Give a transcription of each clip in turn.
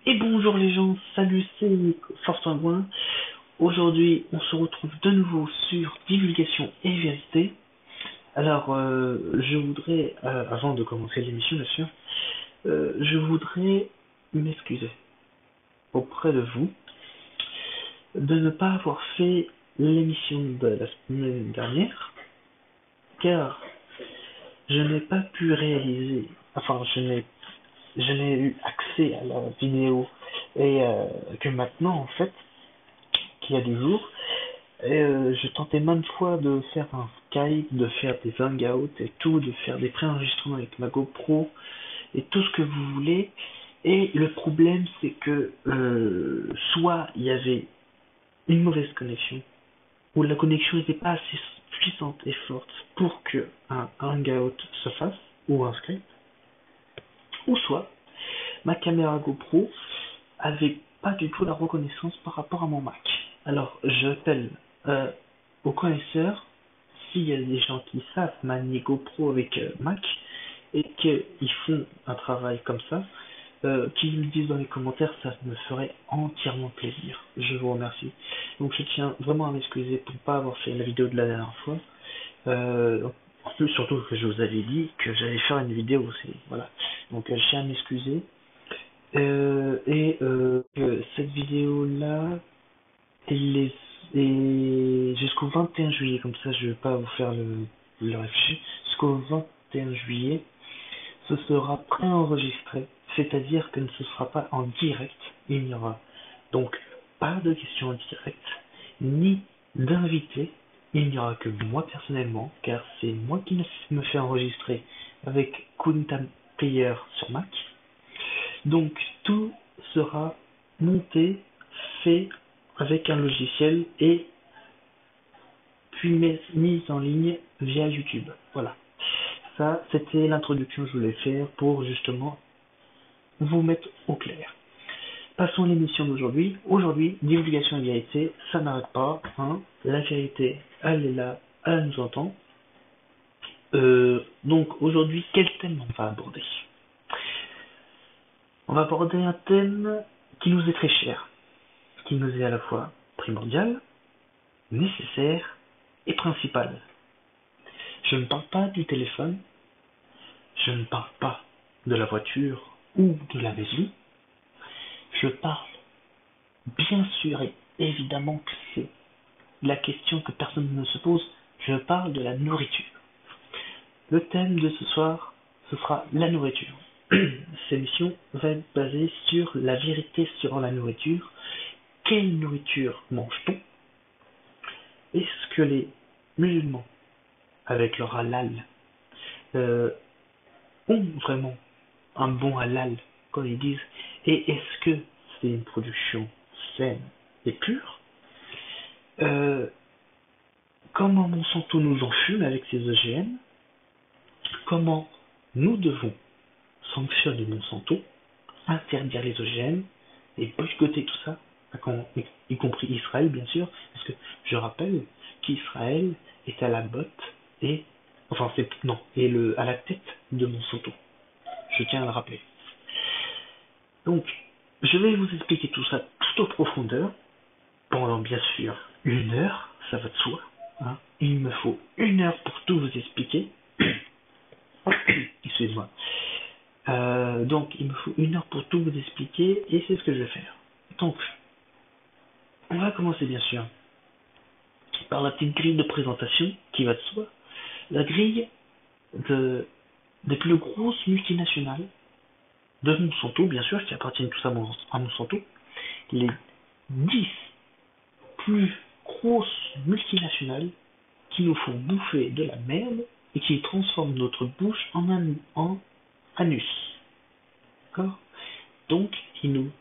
Et bonjour les gens, salut, c'est Force.1. Aujourd'hui, on se retrouve de nouveau sur Divulgation et Vérité. Alors, je voudrais, avant de commencer l'émission bien sûr, je voudrais m'excuser auprès de vous de ne pas avoir fait l'émission de la semaine dernière, car je n'ai pas pu réaliser, je n'ai eu accès à la vidéo et que maintenant en fait, qu'il y a du jour. Et je tentais maintes fois de faire un Skype, de faire des hangouts et tout, de faire des préenregistrements avec ma GoPro et tout ce que vous voulez. Et le problème, c'est que soit il y avait une mauvaise connexion, ou la connexion n'était pas assez puissante et forte pour que un hangout se fasse, ou un Skype, ou soit ma caméra GoPro avait pas du tout la reconnaissance par rapport à mon Mac. Alors, j'appelle aux connaisseurs, s'il y a des gens qui savent manier GoPro avec Mac et qu'ils font un travail comme ça, qu'ils me disent dans les commentaires, ça me ferait entièrement plaisir. Je vous remercie. Donc je tiens vraiment à m'excuser pour ne pas avoir fait la vidéo de la dernière fois. En plus, surtout que je vous avais dit que j'allais faire une vidéo aussi. Voilà. Donc je tiens à m'excuser. Cette vidéo-là, elle est jusqu'au 21 juillet, comme ça je vais pas vous faire le réfléchir. Jusqu'au 21 juillet, ce sera préenregistré, c'est-à-dire que ce ne sera pas en direct. Il n'y aura donc pas de questions en direct, ni d'invités. Il n'y aura que moi personnellement, car c'est moi qui me fais enregistrer avec Kunta Player sur Mac. Donc tout sera monté, fait avec un logiciel et puis mis en ligne via YouTube. Voilà. Ça, c'était l'introduction que je voulais faire pour justement vous mettre au clair. Passons à l'émission d'aujourd'hui. Aujourd'hui, divulgation et vérité, ça n'arrête pas. Hein. La vérité, elle est là, elle nous entend. Donc aujourd'hui, quel thème on va aborder? On va aborder un thème qui nous est très cher, qui nous est à la fois primordial, nécessaire et principal. Je ne parle pas du téléphone, je ne parle pas de la voiture ou de la maison, je parle bien sûr et évidemment que c'est la question que personne ne se pose, je parle de la nourriture. Le thème de ce soir, ce sera la nourriture. Cette émission va être basée sur la vérité sur la nourriture. Quelle nourriture mange-t-on? Est-ce que les musulmans, avec leur halal, ont vraiment un bon halal, comme ils disent? Et est-ce que c'est une production saine et pure? Comment Monsanto nous enfume avec ses OGM? Comment nous devons sanctionner Monsanto, interdire les OGM et boycotter tout ça, y compris Israël bien sûr, parce que je rappelle qu'Israël est à la botte et enfin c'est non et à la tête de Monsanto. Je tiens à le rappeler. Donc je vais vous expliquer tout ça tout en profondeur pendant bien sûr 1 heure, ça va de soi. Hein. Il me faut 1 heure pour tout vous expliquer. Excusez-moi. Donc il me faut 1 heure pour tout vous expliquer et c'est ce que je vais faire. Donc on va commencer bien sûr par la petite grille de présentation qui va de soi. La grille des plus grosses multinationales de Monsanto, bien sûr, qui appartiennent tous à Monsanto. Les 10 plus grosses multinationales qui nous font bouffer de la merde et qui transforment notre bouche en anus. D'accord? Donc, ils nous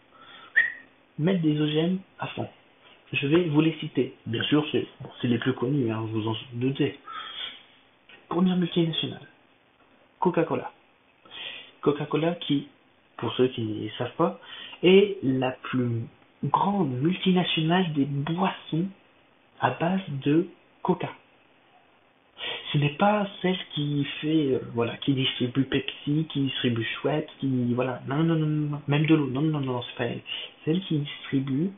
mettent des OGM à fond. Je vais vous les citer. Bien sûr, c'est les plus connus, hein, vous en doutez. Première multinationale, Coca-Cola. Coca-Cola qui, pour ceux qui ne savent pas, est la plus grande multinationale des boissons à base de coca. Ce n'est pas celle qui fait, voilà, qui distribue Pepsi, qui distribue Schweppes, qui, voilà, non, non, non, non, non. Même de l'eau, non, non, non, c'est pas elle. Celle qui distribue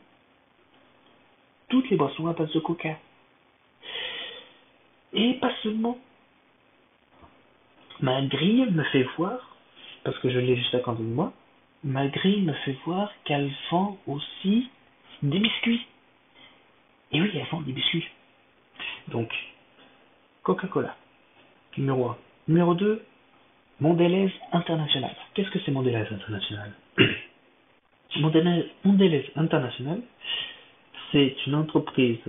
toutes les boissons à base de coca. Et pas seulement. Ma grille me fait voir, parce que je l'ai juste à côté de moi, ma grille me fait voir qu'elle vend aussi des biscuits. Et oui, elle vend des biscuits. Donc, Coca-Cola, numéro un. Numéro 2, Mondelez International. Qu'est-ce que c'est Mondelez International? Mondelez International, c'est une entreprise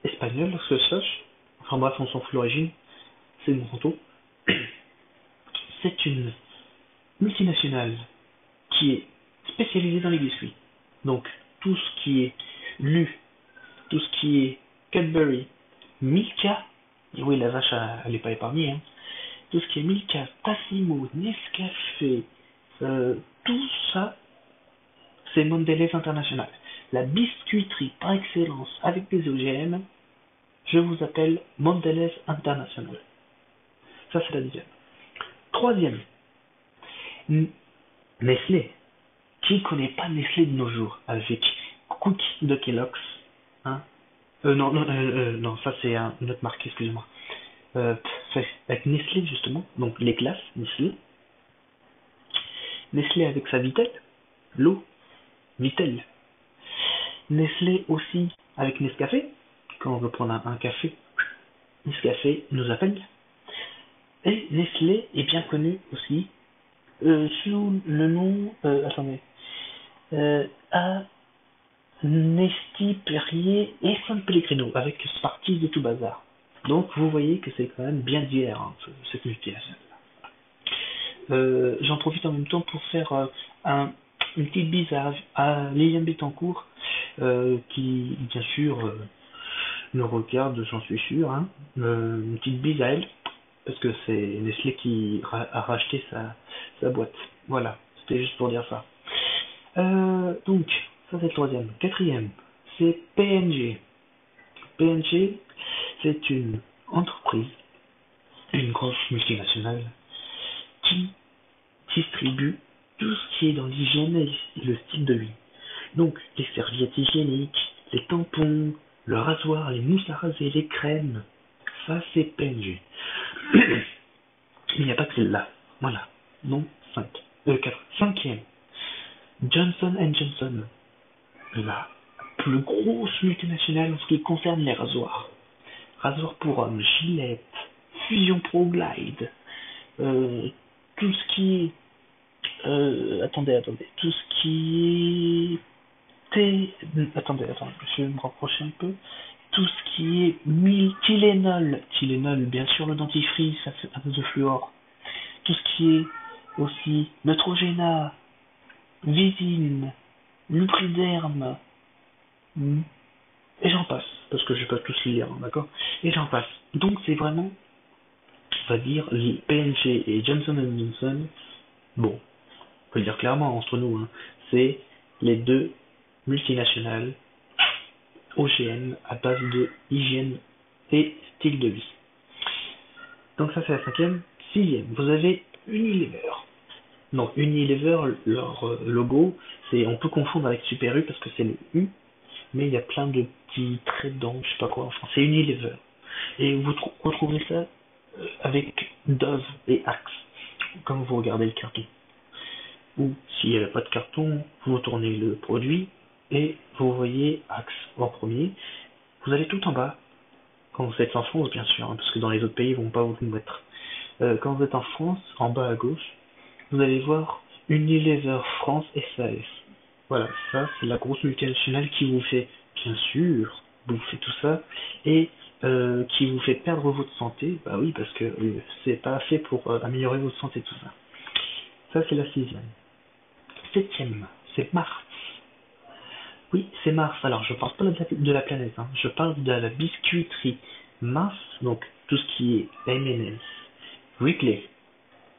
espagnole, ce que je sache. Enfin bref, on s'en fout l'origine, c'est mon photo. C'est une multinationale qui est spécialisée dans les biscuits. Donc, tout ce qui est lu, tout ce qui est Cadbury, Milka, et oui, la vache, elle n'est pas épargnée, hein. Tout ce qui est Milka, Tassimo, Nescafé, tout ça, c'est Mondelez International. La biscuiterie par excellence avec des OGM, je vous appelle Mondelez International. Ça, c'est la deuxième. Troisième, Nestlé. Qui connaît pas Nestlé de nos jours avec Cookie de Kellogg's, hein? Non, non, non, ça c'est une autre marque, excusez-moi. Avec Nestlé justement, donc les classes Nestlé. Nestlé avec sa Vittel, l'eau, Vittel. Nestlé aussi avec Nescafé, quand on veut prendre un café, Nescafé nous appelle. Et Nestlé est bien connu aussi sous le nom, attendez, à Nesti, Perrier et San Pellegrino, avec Spartis de tout bazar. Donc vous voyez que c'est quand même bien divers, hein, cette multinationale. J'en profite en même temps pour faire une petite bise à Liliane Bettencourt, qui bien sûr nous regarde, j'en suis sûr, hein. Une petite bise à elle, parce que c'est Nestlé qui a racheté sa boîte. Voilà, c'était juste pour dire ça. Donc, ça c'est le troisième. Quatrième, c'est P&G. P&G, c'est une entreprise, une grosse multinationale, qui distribue tout ce qui est dans l'hygiène et le style de vie. Donc, les serviettes hygiéniques, les tampons, le rasoir, les mousses à raser, les crèmes, ça c'est P&G. Il n'y a pas que celle-là. Voilà. Non, 5. 4. Cinquième, Johnson Johnson. La plus grosse multinationale en ce qui concerne les rasoirs. Rasoir pour hommes, Gillette, Fusion Pro Glide, tout ce qui est... attendez. Tout ce qui est... Attendez, je vais me rapprocher un peu. Tout ce qui est Tylenol. Tylenol, bien sûr, le dentifrice à base de fluor. Tout ce qui est aussi Neutrogena, Visine, Lubriderm, et j'en passe, parce que je vais pas tous les lire, hein, d'accord? Et j'en passe. Donc c'est vraiment, on va dire, les P&G et Johnson Johnson, bon, on peut le dire clairement entre nous, hein, c'est les deux multinationales OGM à base de hygiène et style de vie. Donc ça c'est la cinquième. Sixième, vous avez Unilever. Non, Unilever, leur logo, on peut confondre avec Super U parce que c'est le U, mais il y a plein de petits traits dedans, je sais pas quoi, enfin c'est Unilever. Et vous retrouverez ça avec Dove et Axe, comme vous regardez le carton. Ou s'il n'y avait pas de carton, vous tournez le produit et vous voyez Axe en premier. Vous allez tout en bas, quand vous êtes en France bien sûr, hein, parce que dans les autres pays ils vont pas vous le mettre. Quand vous êtes en France, en bas à gauche, vous allez voir Unilever France SAS. Voilà, ça c'est la grosse multinationale qui vous fait, bien sûr, bouffer tout ça, et qui vous fait perdre votre santé. Bah oui, parce que c'est pas fait pour améliorer votre santé tout ça. Ça c'est la sixième. Septième, c'est Mars. Oui, c'est Mars. Alors je parle pas de la planète, hein. Je parle de la biscuiterie Mars, donc tout ce qui est M&M's, Wrigley,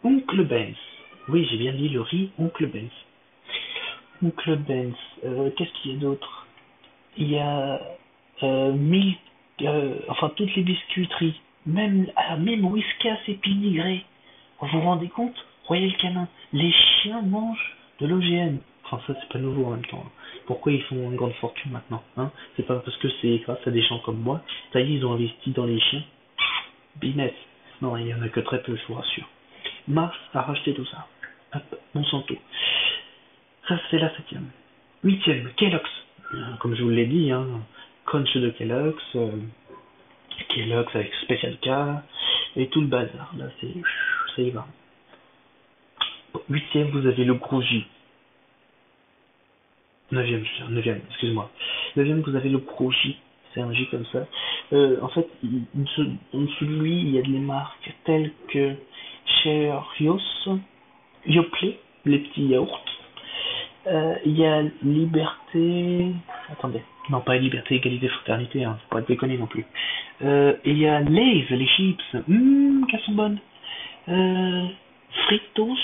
Oncle Ben's. Oui, j'ai bien dit le riz Oncle Ben's. Oncle Ben's, qu'est-ce qu'il y a d'autre? Il y a enfin toutes les biscuiteries. même Whiskas et Pedigree. Vous vous rendez compte? Royal Canin, les chiens mangent de l'OGM. Enfin, ça, c'est pas nouveau en même temps. Pourquoi ils font une grande fortune maintenant, hein? C'est pas parce que c'est grâce à des gens comme moi. Ça y est, ils ont investi dans les chiens. Business. Non, il y en a que très peu, je vous rassure. Mars a racheté tout ça. Hop, Monsanto. Ça, c'est la 7ème. 8ème, Kellogg's. Comme je vous l'ai dit, hein, crunch de Kellogg's, Kellogg's avec Special K, et tout le bazar. Là, ça y va. 8ème, vous avez le gros J. 9ème, excuse-moi. 9ème, vous avez le gros J. C'est un J comme ça. En fait, en dessous de lui, il y a des marques telles que Cheerios, Yoplait, les petits yaourts. Il y a Liberté. Attendez. Non, pas Liberté, Égalité, Fraternité, hein. Faut pas déconner non plus. Il y a Lay's, les chips. Qu'elles sont bonnes. Fritos.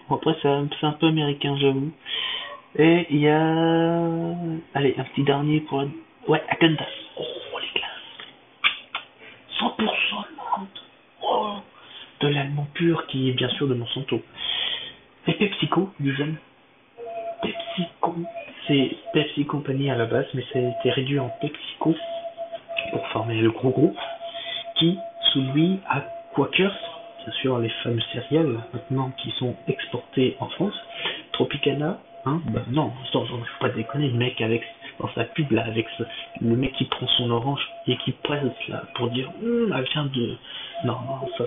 Bon, après, c'est un peu américain, j'avoue. Et il y a. Allez, un petit dernier pour. Ouais, Agendas. Oh, les glaces. 100% allemande. Oh, de l'allemand pur qui est bien sûr de Monsanto. Et PepsiCo, dizaine. PepsiCo, c'est Pepsi Company à la base, mais ça a été réduit en PepsiCo pour former le gros groupe qui, sous lui, a Quakers, bien sûr les fameux céréales maintenant qui sont exportés en France, Tropicana, hein, bah non, faut pas déconner, le mec avec dans sa pub là, avec le mec qui prend son orange et qui presse là pour dire elle vient de, non, ça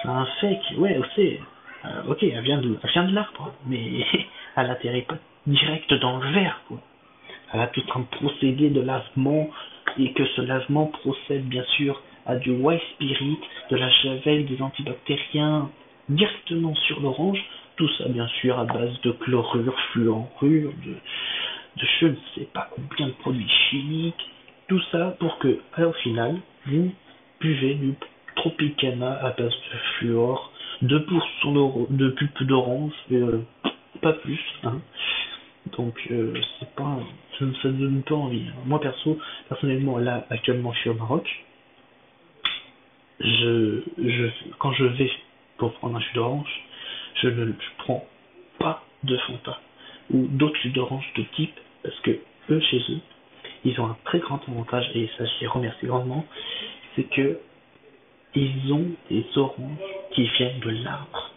c'est un fake, ouais, c'est ok, elle vient de l'arbre, mais elle atterrit pas direct dans le verre, quoi. Elle a tout un procédé de lavement et que ce lavement procède bien sûr à du white spirit, de la javel, des antibactériens directement sur l'orange, tout ça bien sûr à base de chlorure, fluorure, de je ne sais pas combien de produits chimiques, tout ça pour que, au final, vous buvez du Tropicana à base de fluor, 2% de pulpe d'orange, pas plus, hein. Donc c'est pas, ça ne donne pas envie. Moi personnellement, là actuellement je suis au Maroc. Quand je vais pour prendre un jus d'orange, je prends pas de Fanta ou d'autres jus d'orange de type parce que eux chez eux, ils ont un très grand avantage et ça je les remercie grandement, c'est que ils ont des oranges qui viennent de l'arbre.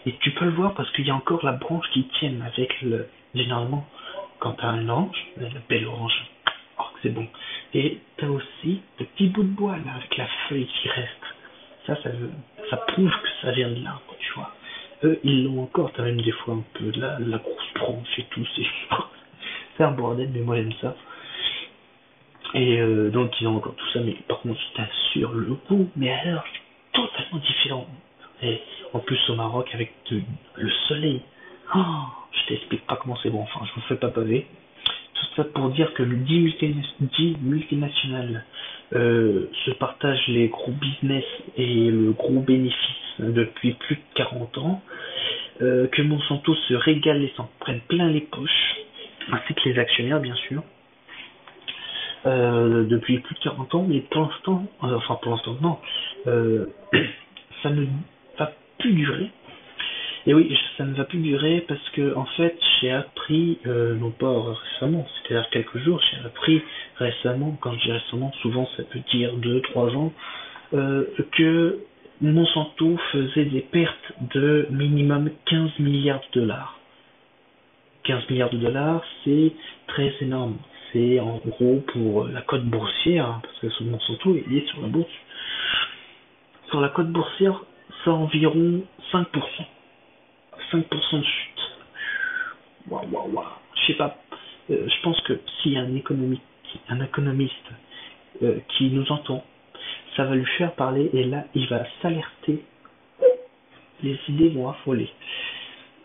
Et tu peux le voir parce qu'il y a encore la branche qui tienne avec le. Généralement, quand tu as une orange, la belle orange, oh, c'est bon. Et tu as aussi le petit bout de bois là, avec la feuille qui reste. Ça prouve que ça vient de l'arbre, tu vois. Eux, ils l'ont encore, t'as même des fois un peu de la grosse branche et tout, c'est un bordel, mais moi j'aime ça. Et donc ils ont encore tout ça, mais par contre je t'assure le goût, mais alors c'est totalement différent. Et en plus au Maroc avec le soleil, oh, je t'explique pas comment c'est bon, enfin je vous fais pas paver. Tout ça pour dire que le 10 multinationales se partagent les gros business et le gros bénéfice depuis plus de 40 ans, que Monsanto se régale et s'en prenne plein les poches, ainsi que les actionnaires bien sûr. Depuis plus de 40 ans, mais pour l'instant non, ça ne va plus durer. Et oui, ça ne va plus durer parce que en fait, j'ai appris, non pas récemment, c'est-à-dire quelques jours, j'ai appris récemment, quand je dis récemment, souvent ça peut dire 2, 3 ans, que Monsanto faisait des pertes de minimum 15 milliards de dollars. 15 milliards de dollars, c'est très énorme. C'est en gros pour la cote boursière, hein, parce que Monsanto est lié sur la bourse. Sur la cote boursière, c'est environ 5%. 5% de chute. Waouh. Je sais pas. Je pense que s'il y a un économiste qui nous entend, ça va lui faire parler et là, il va s'alerter. Les idées vont affoler.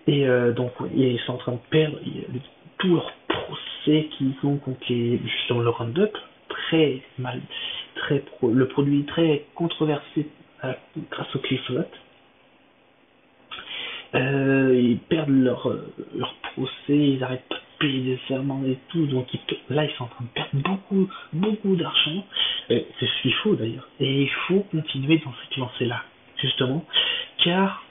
Et donc, ils sont en train de perdre tout leur procès qu'ils ont contre justement le Roundup, très mal, le produit très controversé grâce au glyphosate. Ils perdent leur procès, ils arrêtent pas de payer des amendes et tout, donc là, ils sont en train de perdre beaucoup, beaucoup d'argent. C'est ce qu'il faut d'ailleurs. Et il faut continuer dans cette lancée-là, justement, car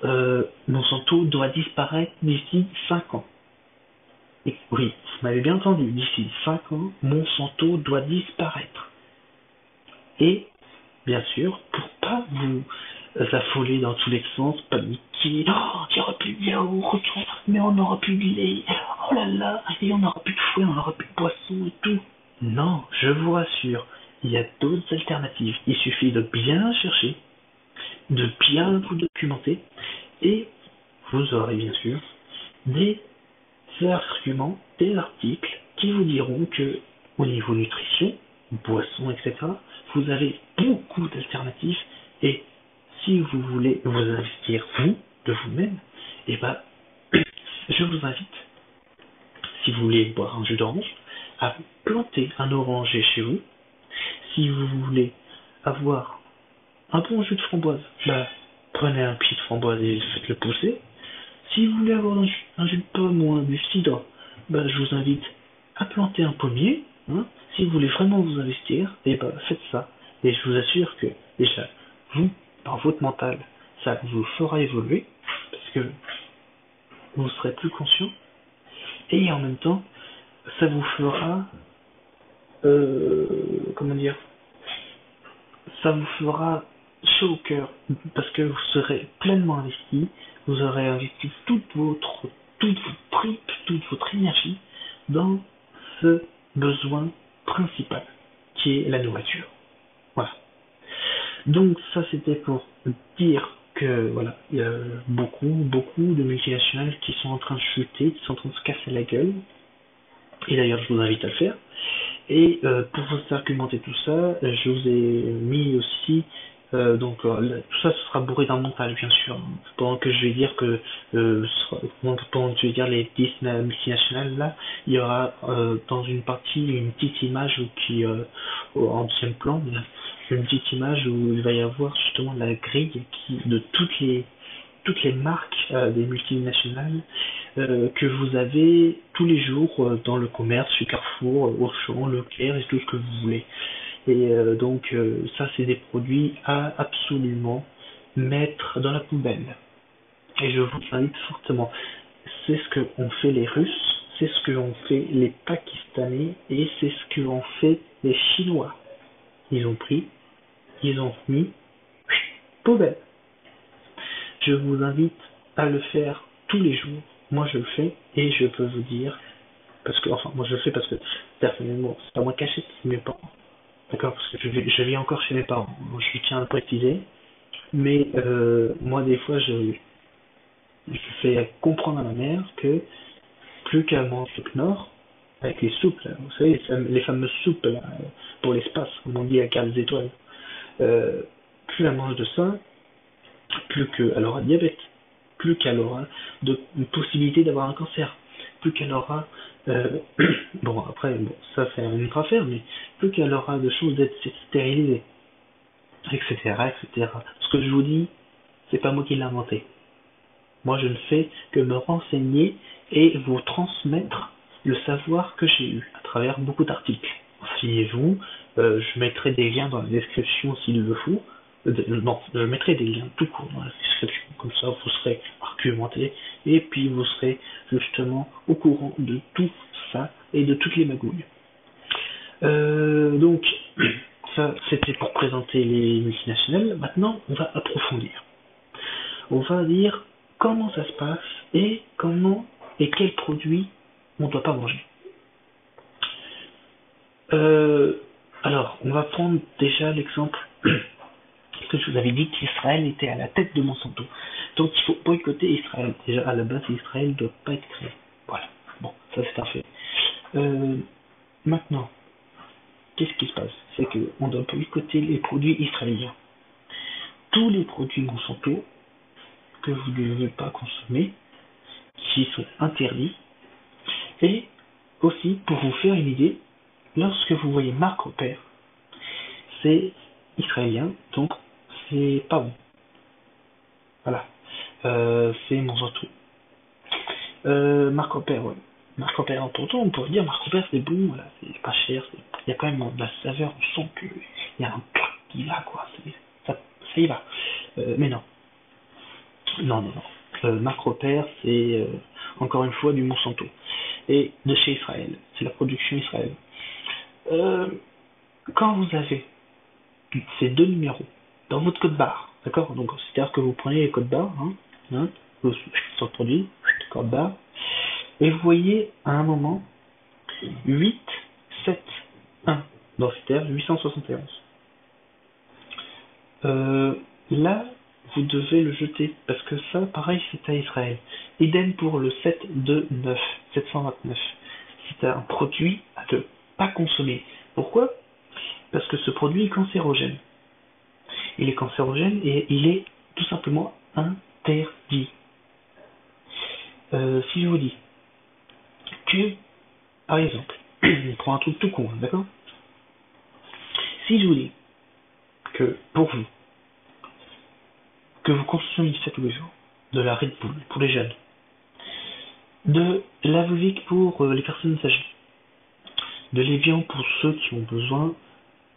Monsanto doit disparaître d'ici 5 ans. Et oui, vous m'avez bien entendu, d'ici 5 ans, Monsanto doit disparaître. Et, bien sûr, pour pas vous affoler dans tous les sens, paniquer, oh, il n'y aura plus de yaourt, mais on n'aura plus de lait, oh là là, et on n'aura plus de fruits, on n'aura plus de poissons et tout. Non, je vous rassure, il y a d'autres alternatives. Il suffit de bien chercher, de bien vous documenter, et vous aurez bien sûr des arguments, des articles qui vous diront que au niveau nutrition, boissons, etc., vous avez beaucoup d'alternatives et si vous voulez vous investir vous, de vous-même, et ben, je vous invite, si vous voulez boire un jus d'orange, à planter un oranger chez vous. Si vous voulez avoir un bon jus de framboise, bah, prenez un pied de framboise et faites-le pousser. Si vous voulez avoir un jus de pomme ou du cidre, bah, je vous invite à planter un pommier. Hein. Si vous voulez vraiment vous investir, et bah, faites ça. Et je vous assure que déjà, vous, dans votre mental, ça vous fera évoluer, parce que vous serez plus conscient, et en même temps, ça vous fera, comment dire, ça vous fera chaud au cœur, parce que vous serez pleinement investi, vous aurez investi toute votre tripe, toute votre énergie dans ce besoin principal, qui est la nourriture. Voilà. Donc ça c'était pour dire que voilà, il y a beaucoup de multinationales qui sont en train de chuter, qui sont en train de se casser la gueule. Et d'ailleurs je vous invite à le faire. Et pour vous argumenter tout ça, je vous ai mis aussi tout ça ce sera bourré d'un montage bien sûr. Pendant que je vais dire que pendant que je vais dire les 10 multinationales là, il y aura dans une partie une petite image qui en deuxième plan, une petite image où il va y avoir justement la grille de toutes les marques des multinationales que vous avez tous les jours dans le commerce, chez Carrefour, Auchan, Leclerc et tout ce que vous voulez. Et ça, c'est des produits à absolument mettre dans la poubelle. Et je vous invite fortement. C'est ce que ont fait les Russes, c'est ce que ont fait les Pakistanais et c'est ce que ont fait les Chinois. Ils ont pris, ils ont mis poubelle. Je vous invite à le faire tous les jours. Moi, je le fais et je peux vous dire, moi, je le fais parce que personnellement, c'est pas moi qui achète, c'est mes parents. D'accord, parce que je vis encore chez mes parents. Je tiens à le préciser. Mais moi, des fois, je fais comprendre à ma mère que plus qu'à manger le Knorr, avec les soupes, là, vous savez, les fameuses soupes là, pour l'espace, comme on dit à 4 étoiles, plus elle mange de ça, plus qu'elle aura diabète, plus qu'elle aura une possibilité d'avoir un cancer, plus qu'elle aura bon après bon, ça c'est une autre affaire, mais plus qu'elle aura de chances d'être stérilisée, etc. Ce que je vous dis, c'est pas moi qui l'ai inventé. Moi je ne fais que me renseigner et vous transmettre le savoir que j'ai eu à travers beaucoup d'articles. Renseignez-vous, je mettrai des liens dans la description s'il le faut. Non, je mettrai des liens tout court dans la description, comme ça vous serez argumenté et puis vous serez justement au courant de tout ça et de toutes les magouilles. Donc, ça c'était pour présenter les multinationales. Maintenant, on va approfondir. On va dire comment ça se passe et comment et quels produits on ne doit pas manger. Alors, on va prendre déjà l'exemple que je vous avais dit qu'Israël était à la tête de Monsanto. Donc il faut boycotter Israël. Déjà à la base, Israël ne doit pas être créé. Voilà. Bon, ça c'est un fait. Maintenant, qu'est-ce qui se passe? C'est qu'on doit boycotter les produits israéliens. Tous les produits Monsanto que vous ne devez pas consommer, qui sont interdits. Et aussi, pour vous faire une idée, lorsque vous voyez marque repère, c'est israélien, donc c'est pas bon. Voilà. C'est Monsanto. Marque repère, ouais. Marque Repère, pourtant on pourrait dire Marque Repère c'est bon, voilà, c'est pas cher, il y a quand même de la saveur, on sent qu'il y a un plat qui va quoi, ça y va. Mais non, non, non, non. Marque Repère c'est encore une fois du Monsanto. Et de chez Israël, c'est la production Israël. Euh, Quand vous avez ces deux numéros dans votre code barre, d'accord? Donc c'est-à-dire que vous prenez les codes barres, vous sur le produit, code barre, et vous voyez à un moment 8, 7, 1, donc c'est-à-dire 871. Là, vous devez le jeter, parce que ça, pareil, c'est à Israël. Idem pour le 729, 729. C'est un produit à ne pas consommer. Pourquoi? Parce que ce produit est cancérogène. Il est cancérogène et il est tout simplement interdit. Si je vous dis que, par exemple, on prend un truc tout con, d'accord? Si je vous dis que pour vous, que vous consommez ça tous les jours, de la Red Bull pour les jeunes, de la Volvic pour les personnes âgées, de l'Evian pour ceux qui ont besoin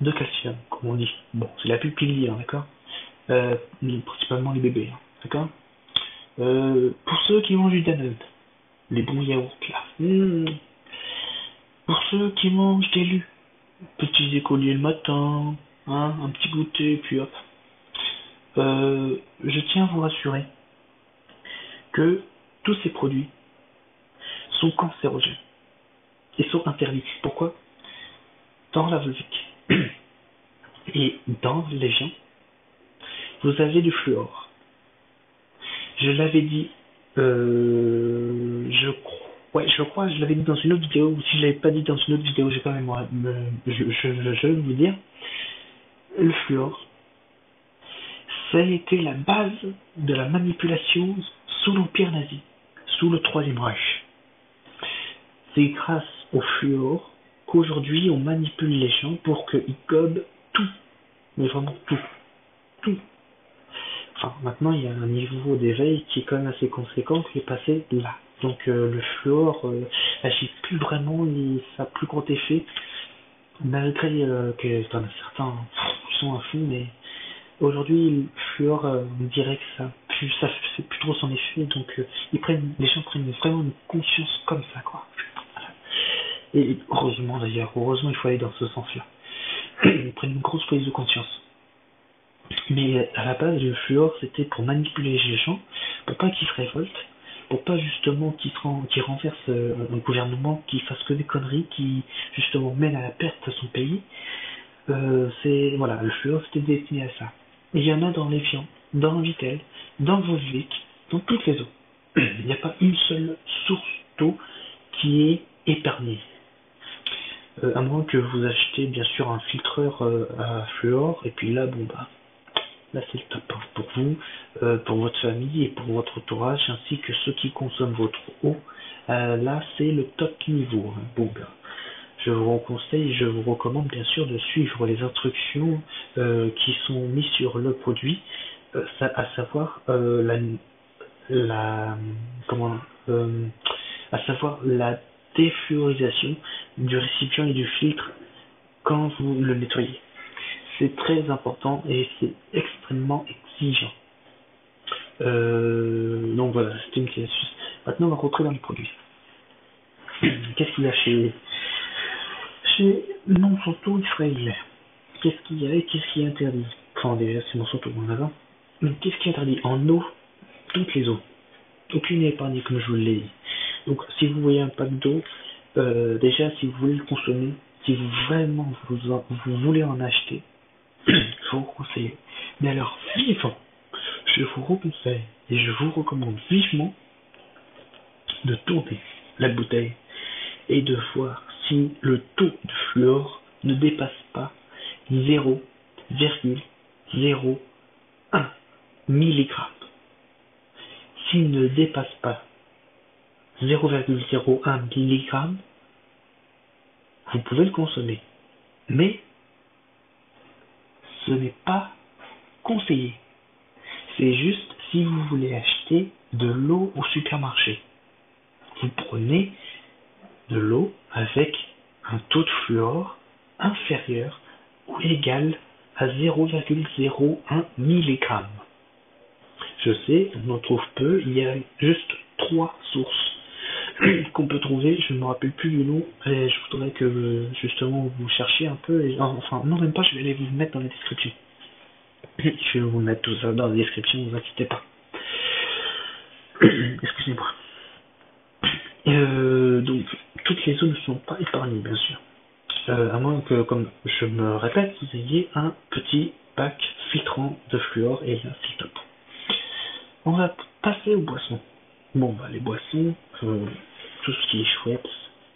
de calcium, comme on dit. Bon, c'est la pupille, d'accord? Principalement les bébés, d'accord? Pour ceux qui mangent du Danone, les bons yaourts là. Pour ceux qui mangent des lus, petits écoliers le matin, un petit goûter, puis hop. Je tiens à vous rassurer que tous ces produits sont cancérogènes et sont interdits. Pourquoi? Dans la Volvic et dans les viandes, vous avez du fluor. Je l'avais dit, je crois, je l'avais dit dans une autre vidéo, ou si je l'avais pas dit dans une autre vidéo, j'ai pas mémoire, je vais vous dire, le fluor, ça a été la base de la manipulation sous l'Empire nazi, sous le Troisième Reich. C'est grâce au fluor qu'aujourd'hui on manipule les gens pour qu'ils gobent tout, mais vraiment tout, tout. Enfin, maintenant il y a un niveau d'éveil qui est quand même assez conséquent qui est passé là. Donc le fluor agit plus vraiment, ça a plus gros effet, malgré que t'en as certains qui sont à fond, mais aujourd'hui le fluor, on dirait que ça fait plus trop son effet, donc les gens prennent vraiment une conscience comme ça, quoi. Et heureusement d'ailleurs, heureusement il faut aller dans ce sens-là. Ils prennent une grosse prise de conscience. Mais à la base, le fluor, c'était pour manipuler les gens, pour pas qu'ils se révoltent, pour pas justement qu'ils renversent un gouvernement qui fasse que des conneries, qui justement mène à la perte de son pays. Voilà, le fluor c'était destiné à ça. Et il y en a dans les viandes, dans le Vitel, dans vos Volvic, dans toutes les eaux. Il n'y a pas une seule source d'eau qui est épargnée. À moins que vous achetez bien sûr un filtreur à fluor, et puis là, bon bah, là c'est le top pour vous, pour votre famille et pour votre entourage, ainsi que ceux qui consomment votre eau. Là c'est le top niveau. Bon bah, je vous conseille, je vous recommande bien sûr de suivre les instructions qui sont mises sur le produit, à savoir la comment à savoir la défluorisation du récipient et du filtre quand vous le nettoyez. C'est très important et c'est extrêmement exigeant. Donc voilà, c'était une petite astuce. Maintenant, on va rentrer dans les produits. Qu'est-ce qu'il y a chez Monsanto Israël? Qu'est-ce qu'il y a et qu'est-ce qui est interdit? Enfin, déjà, c'est Monsanto, on a. Mais qu'est-ce qui est interdit? En eau, toutes les eaux. Aucune n'est épargnée, comme je vous l'ai dit. Donc, si vous voyez un pack d'eau, déjà, si vous voulez le consommer, si vous vraiment vous voulez en acheter, je vous conseille. Mais alors, vivant, je vous reconseille et je vous recommande vivement de tourner la bouteille et de voir si le taux de fluor ne dépasse pas 0,01 mg. S'il ne dépasse pas 0,01 mg, vous pouvez le consommer. Mais ce n'est pas conseillé. C'est juste si vous voulez acheter de l'eau au supermarché. Vous prenez de l'eau avec un taux de fluor inférieur ou égal à 0,01 mg. Je sais, on en trouve peu, il y a juste 3 sources qu'on peut trouver, je ne me rappelle plus du nom, et je voudrais que justement vous cherchiez un peu, enfin non même pas, je vais aller vous le mettre dans la description. Je vais vous mettre tout ça dans la description, ne vous inquiétez pas. Excusez-moi. Donc, toutes les eaux ne sont pas épargnées, bien sûr. À moins que, comme je me répète, vous ayez un petit bac filtrant de fluor, et là, c'est top. On va passer aux boissons. Bon, bah, les boissons, tout ce qui est Schweppes,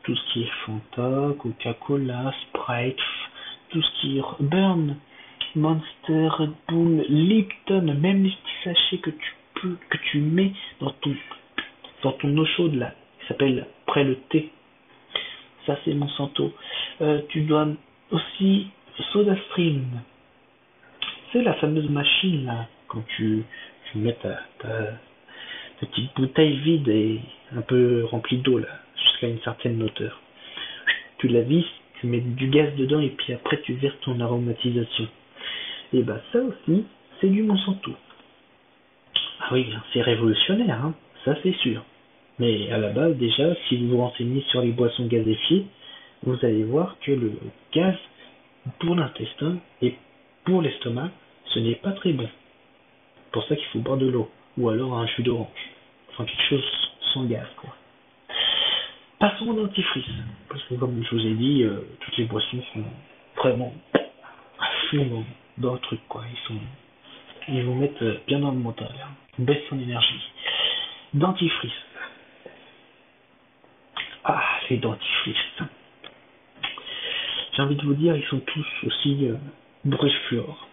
tout ce qui est Fanta, Coca-Cola, Sprite, tout ce qui est Burn, Monster, Red Bull, Lipton, même les petits sachets que tu mets dans ton eau chaude là, qui s'appelle après le thé. Ça c'est Monsanto. Tu dois aussi SodaStream. C'est la fameuse machine là, quand tu mets ta petite bouteille vide et un peu remplie d'eau là, jusqu'à une certaine hauteur. Tu la visses, tu mets du gaz dedans et puis après tu verses ton aromatisation. Et bah ça aussi, c'est du Monsanto. Ah oui, c'est révolutionnaire, hein, ça c'est sûr. Mais à la base, déjà, si vous vous renseignez sur les boissons gazéfiées, vous allez voir que le gaz pour l'intestin et pour l'estomac, ce n'est pas très bon. C'est pour ça qu'il faut boire de l'eau, ou alors un jus d'orange. Enfin, quelque chose sans gaz, quoi. Passons au dentifrice, parce que comme je vous ai dit, toutes les boissons sont vraiment à fond dans le truc, quoi. Ils vous mettent bien dans le mental, hein. Baisse son énergie. Dentifrice. Ah, les dentifrices. J'ai envie de vous dire, ils sont tous aussi bourrés de fluor.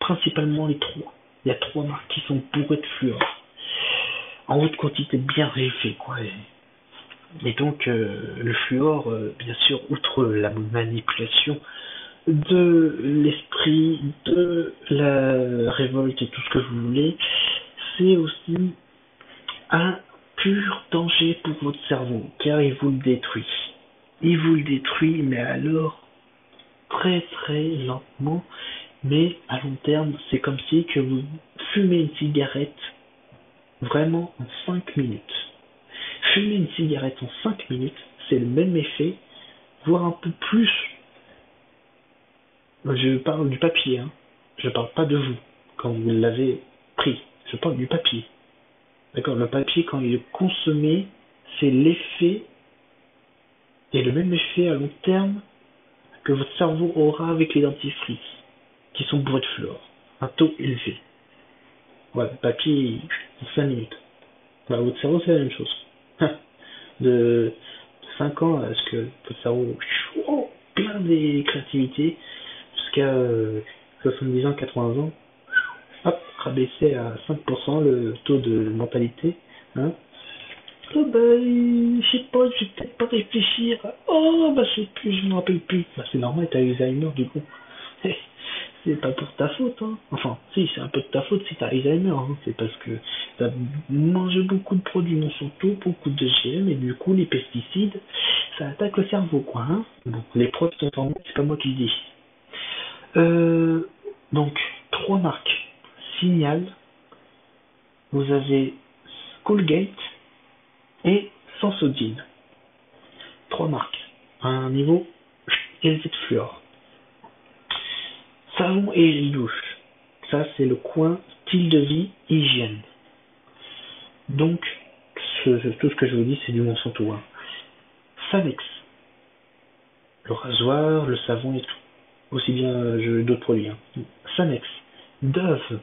Principalement les 3. Il y a 3 marques qui sont bourrées de fluor. En haute quantité bien élevée, quoi. Et donc, le fluor, bien sûr, outre la manipulation de l'esprit, de la révolte et tout ce que vous voulez, c'est aussi un pur danger pour votre cerveau, car il vous le détruit. Il vous le détruit, mais alors très très lentement, mais à long terme, c'est comme si que vous fumez une cigarette vraiment en 5 minutes. Fumer une cigarette en 5 minutes, c'est le même effet, voire un peu plus. Je parle du papier, hein. Je parle pas de vous, quand vous l'avez pris. Je parle du papier. D'accord, le papier, quand il est consommé, c'est l'effet, et le même effet à long terme que votre cerveau aura avec les dentifrices, qui sont bourrés de fluor, un taux élevé. Voilà, le papier, en 5 minutes. Bah, votre cerveau, c'est la même chose. De 5 ans à ce que votre cerveau, plein de créativité, jusqu'à 70 ans, 80 ans, hop, rabaisser à 5% le taux de mentalité, hein. Oh bah, je sais pas, je vais peut-être pas réfléchir. Oh bah, je sais plus, je me rappelle plus. Bah, c'est normal, t'as Alzheimer du coup. C'est pas pour ta faute, hein. Enfin, si, c'est un peu de ta faute si t'as Alzheimer, hein. C'est parce que t'as mangé beaucoup de produits Monsanto, beaucoup de GM, et du coup, les pesticides, ça attaque le cerveau, quoi, hein. Bon, les preuves sont en moi, c'est pas moi qui le dis. Donc, 3 marques. Signal, vous avez Colgate et Sensodyne. 3 marques. À un niveau élevé de fluor. Savon et gel douche. Ça, c'est le coin style de vie, hygiène. Donc, tout ce que je vous dis, c'est du Monsanto, hein. Sanex. Le rasoir, le savon et tout. Aussi bien d'autres produits, hein. Sanex. Dove.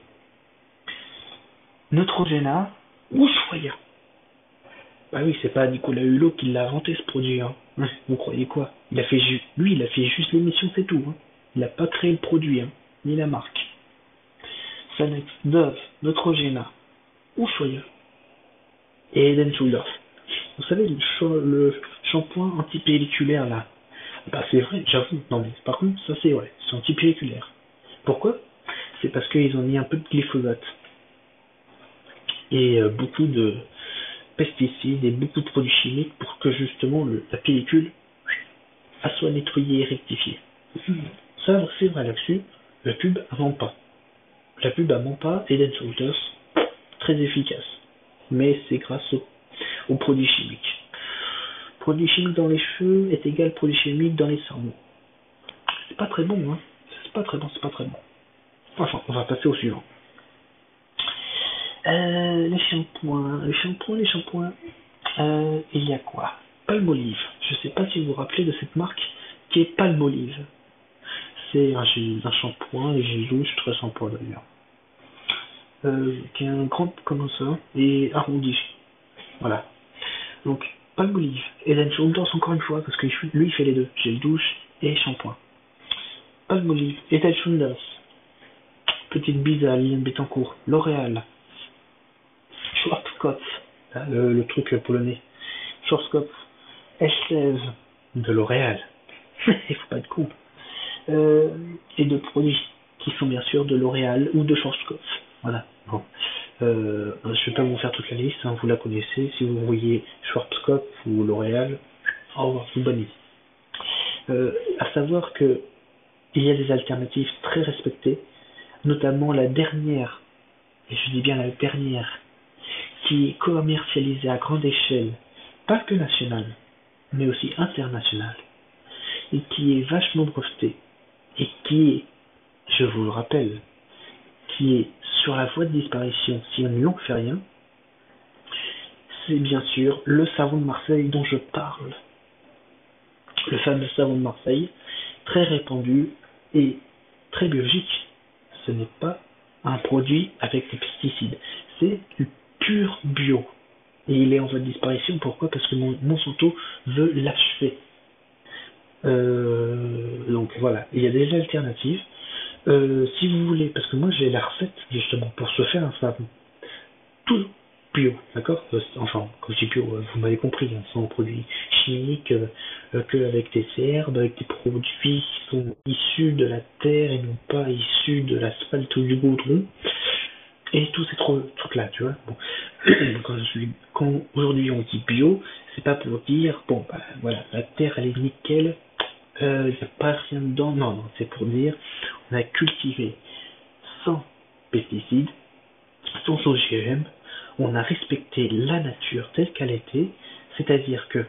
Neutrogena. Ushuaïa. Bah oui, c'est pas Nicolas Hulot qui l'a inventé ce produit, hein. Vous croyez quoi? Lui, il a fait juste l'émission, c'est tout, hein. Il a pas créé le produit, hein, ni la marque. Sanex, Dove, Neutrogena, Ushuaïa et Head & Shoulders. Vous savez, le shampoing antipelliculaire là. Bah c'est vrai, j'avoue. Non mais par contre, ça c'est vrai, c'est antipelliculaire. Pourquoi? C'est parce qu'ils ont mis un peu de glyphosate et beaucoup pesticides et beaucoup de produits chimiques pour que justement la pellicule soit nettoyée et rectifiée. Ça, c'est vrai là-dessus, la pub ne ment pas. La pub ne ment pas, Head & Shoulders, très efficace. Mais c'est grâce aux produits chimiques. Produits chimiques dans les cheveux est égal produits chimiques dans les cerveaux. C'est pas très bon, hein. C'est pas très bon. Enfin, on va passer au suivant. Les shampoings. Il y a quoi? Palmolive. Je sais pas si vous vous rappelez de cette marque qui est Palmolive. C'est un shampoing et gel douche, très sympa d'ailleurs. Qui est un grand comme ça et arrondi. Voilà. Donc, Palmolive. Head & Shoulders encore une fois, parce que lui il fait les deux, gel douche et shampoing. Palmolive, Head & Shoulders. Petite bise à Liliane Bettencourt. L'Oréal. Schwarzkopf, le truc polonais. Schwarzkopf, Elsev de L'Oréal. Il faut pas être con. Et de produits qui sont bien sûr de L'Oréal ou de Schwarzkopf. Voilà. Bon. Je vais pas vous faire toute la liste, hein, vous la connaissez. Si vous voyez Schwarzkopf ou L'Oréal, au revoir, c'est une bonne idée. À savoir que il y a des alternatives très respectées, notamment la dernière, et je dis bien la dernière, qui est commercialisée à grande échelle, pas que nationale, mais aussi internationale, et qui est vachement brevetée, et qui est, je vous le rappelle, qui est sur la voie de disparition si on n'en fait rien, c'est bien sûr le savon de Marseille dont je parle. Le fameux savon de Marseille, très répandu et très biologique. Ce n'est pas un produit avec des pesticides, c'est du pur bio. Et il est en voie de disparition, pourquoi? Parce que Monsanto veut l'achever. Donc voilà, il y a des alternatives. Si vous voulez, parce que moi j'ai la recette justement pour se faire un savon tout bio, d'accord? Enfin, quand je dis bio, vous m'avez compris, hein, sans produits chimiques, qu'avec des herbes, avec des produits qui sont issus de la terre et non pas issus de l'asphalte ou du goudron. Et tous ces trucs-là, tu vois. Bon. Quand aujourd'hui on dit bio, c'est pas pour dire, bon, bah voilà, la terre elle est nickel, il n'y a pas rien dedans. Non, c'est pour dire, on a cultivé sans pesticides, sans OGM, on a respecté la nature telle qu'elle était, c'est-à-dire que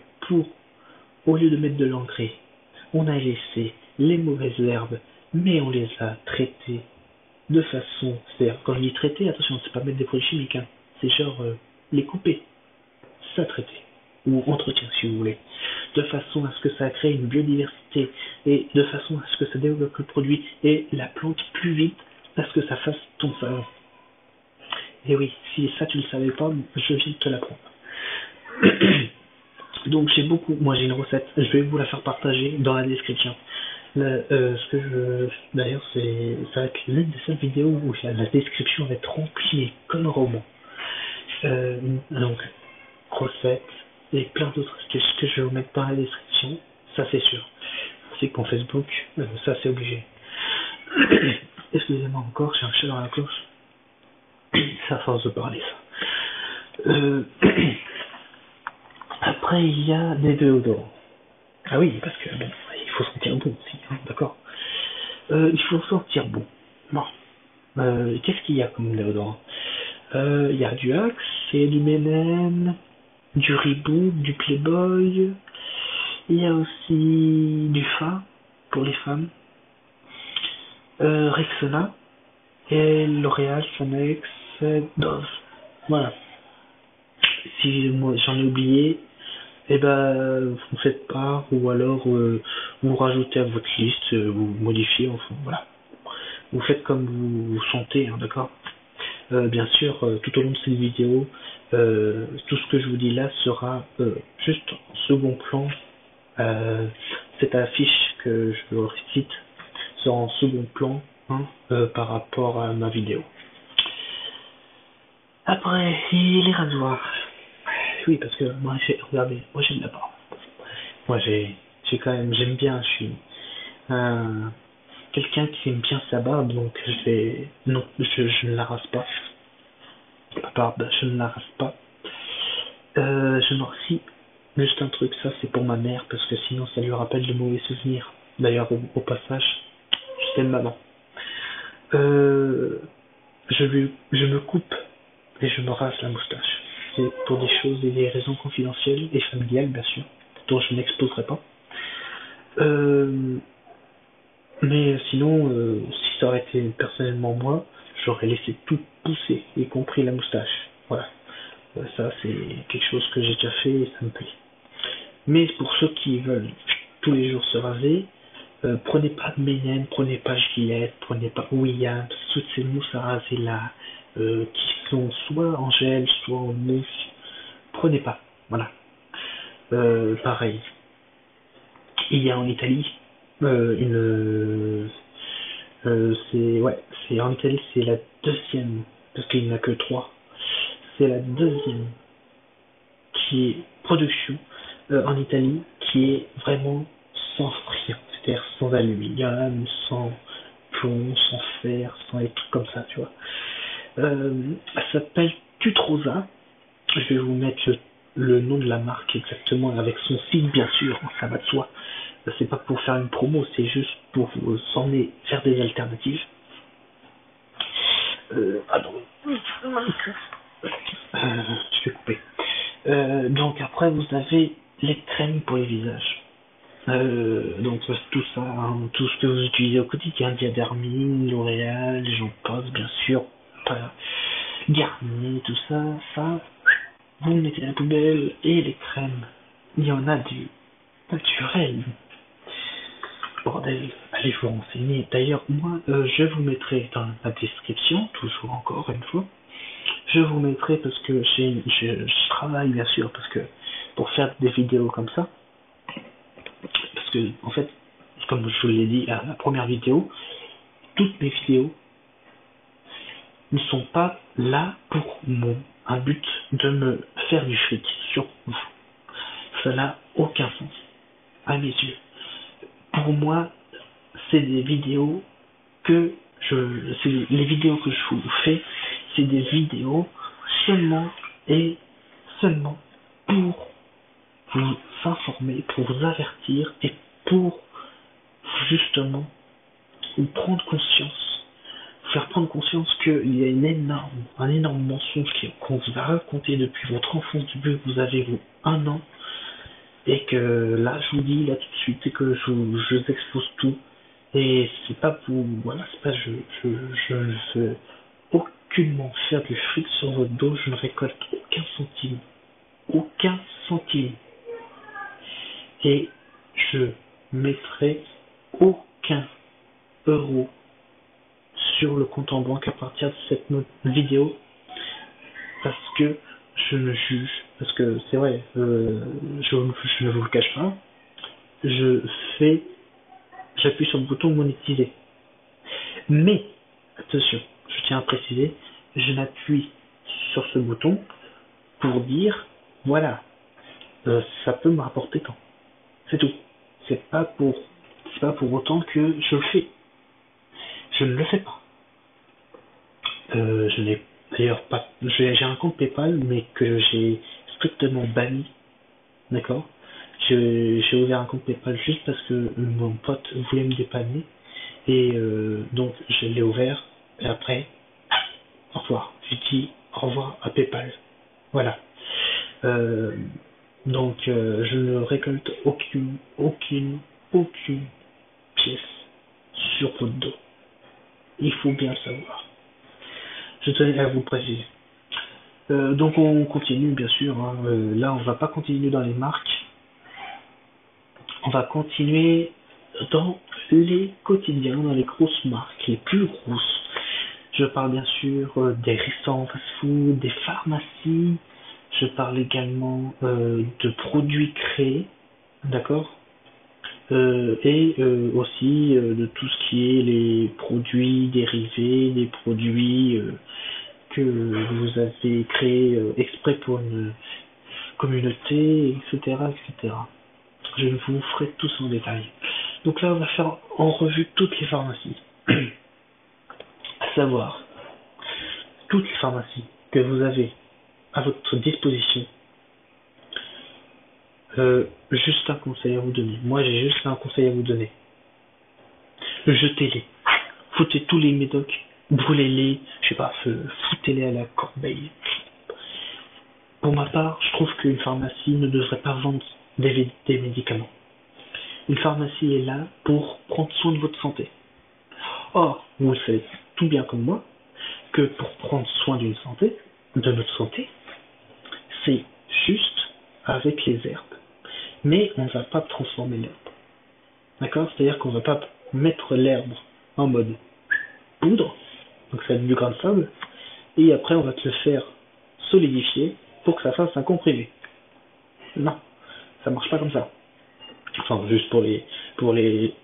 au lieu de mettre de l'engrais, on a laissé les mauvaises herbes, mais on les a traitées de façon, c'est-à-dire quand je dis traiter, attention, c'est pas mettre des produits chimiques, hein, c'est genre les couper, ça traiter, ou entretien si vous voulez, de façon à ce que ça crée une biodiversité et de façon à ce que ça développe le produit et la plante plus vite à ce que ça fasse ton savon. Et oui, si ça tu le savais pas, je viens de te l'apprendre. Donc moi j'ai une recette, je vais vous la faire partager dans la description. D'ailleurs, ça va être l'une des seules vidéos où la description va être remplie comme un roman. Donc, recette et plein d'autres astuces que je vais vous mettre dans la description, ça c'est sûr. C'est qu'en Facebook, ça c'est obligé. Excusez-moi encore, j'ai un chat dans la cloche. C'est à force de parler ça. Après, il y a des déodorants. Ah oui, parce que bon, il faut sentir bon aussi, hein, d'accord. Il faut sentir bon. Bon. Qu'est-ce qu'il y a comme déodorant? Il y a du Axe, et du Menen, du Reebok, du Playboy. Il y a aussi du Fa pour les femmes. Rexona et L'Oréal, Sonex, Dove. Voilà. Si moi j'en ai oublié, eh ben vous faites part ou alors vous rajoutez à votre liste, vous modifiez, enfin voilà. Vous faites comme vous sentez, hein, d'accord. Bien sûr, tout au long de cette vidéo, tout ce que je vous dis là sera juste en second plan. Cette affiche que je vous récite sera en second plan, hein, par rapport à ma vidéo. Après, les rasoirs. Oui, parce que regardez, moi j'aime la barbe. Moi j'aime bien, je suis quelqu'un qui aime bien sa barbe, donc je ne la rase pas. Ma barbe, je ne la rase pas. Je me remercie juste un truc, ça c'est pour ma mère, parce que sinon ça lui rappelle de mauvais souvenirs. D'ailleurs, au passage, je t'aime maman. Euh, je me coupe et je me rase la moustache. C'est pour des choses et des raisons confidentielles et familiales, bien sûr, dont je n'exposerai pas. Euh, mais sinon, si ça aurait été personnellement moi, j'aurais laissé tout pousser, y compris la moustache. Voilà. Ça, c'est quelque chose que j'ai déjà fait et ça me plaît. Mais pour ceux qui veulent tous les jours se raser, prenez pas Menem, prenez pas Gillette, prenez pas Williams, toutes ces mousses à raser là, qui sont soit en gel, soit en mousse, prenez pas. Voilà. Pareil. Il y a en Italie c'est en Italie, c'est la deuxième, parce qu'il n'y en a que trois. C'est la deuxième qui est production en Italie, qui est vraiment sans rien, c'est-à-dire sans aluminium, sans plomb, sans fer, sans les trucs comme ça, tu vois. Elle s'appelle Tutrosa. Je vais vous mettre le nom de la marque exactement avec son site, bien sûr, ça va de soi. C'est pas pour faire une promo, c'est juste pour vous emmener vers des alternatives. Pardon. Je vais couper. Donc après vous avez les crèmes pour les visages. Donc tout ça, hein, tout ce que vous utilisez au quotidien, Diadermine, L'Oréal, j'en passe bien sûr, Garnier, tout ça, vous le mettez à la poubelle. Et les crèmes, il y en a du naturel. Bordel, allez vous renseigner. D'ailleurs, moi, je vous mettrai dans la description, toujours encore une fois, je vous mettrai parce que je travaille bien sûr, parce que pour faire des vidéos comme ça, parce que en fait, comme je vous l'ai dit à la première vidéo, toutes mes vidéos ne sont pas là pour un but de me faire du fric sur vous. Ça n'a aucun sens, à mes yeux. Pour moi, c'est des vidéos que les vidéos que je vous fais, c'est des vidéos seulement et seulement pour vous informer, pour vous avertir et pour justement vous prendre conscience, vous faire prendre conscience qu'il y a un énorme mensonge qu'on vous a raconté depuis votre enfance, depuis que vous avez 1 an, et que là je vous dis là tout de suite et que je vous expose tout. Et c'est pas pour, voilà, c'est pas, je ne veux aucunement faire du fric sur votre dos, je ne récolte aucun centime. Aucun centime. Et je mettrai aucun euro sur le compte en banque à partir de cette vidéo, parce que je me juge, parce que c'est vrai, je ne vous le cache pas, j'appuie sur le bouton monétiser. Mais, attention, je tiens à préciser, je n'appuie sur ce bouton pour dire, voilà, ça peut me rapporter tant. C'est tout. C'est pas pour autant que je le fais. Je ne le fais pas. Je n'ai d'ailleurs pas, j'ai un compte PayPal, mais que j'ai strictement banni, d'accord? J'ai ouvert un compte PayPal juste parce que mon pote voulait me dépanner, et donc je l'ai ouvert, et après, au revoir. J'ai dit au revoir à PayPal. Voilà. Euh, donc je ne récolte aucune pièce sur votre dos. Il faut bien le savoir. Je tenais à vous préciser. Donc on continue bien sûr. Hein. Là on va pas continuer dans les marques. On va continuer dans les quotidiens, dans les grosses marques, les plus grosses. Je parle bien sûr des restaurants fast-food, des pharmacies. Je parle également de produits créés, d'accord, et aussi de tout ce qui est les produits dérivés, des produits que vous avez créés exprès pour une communauté, etc., etc. Je vous ferai tout ça en détail. Donc là, on va faire en revue toutes les pharmacies. À savoir, toutes les pharmacies que vous avez à votre disposition Juste un conseil à vous donner. Moi, j'ai juste un conseil à vous donner. Jetez-les. Foutez tous les médocs. Brûlez-les. Je sais pas, foutez-les à la corbeille. Pour ma part, je trouve qu'une pharmacie ne devrait pas vendre des médicaments. Une pharmacie est là pour prendre soin de votre santé. Or, vous le savez tout bien comme moi, que pour prendre soin de notre santé, c'est juste avec les herbes. Mais on ne va pas transformer l'herbe. D'accord? C'est-à-dire qu'on ne va pas mettre l'herbe en mode poudre, donc ça va être du grain de sable, et après on va te le faire solidifier pour que ça fasse un comprimé. Non, ça marche pas comme ça. Enfin, juste pour les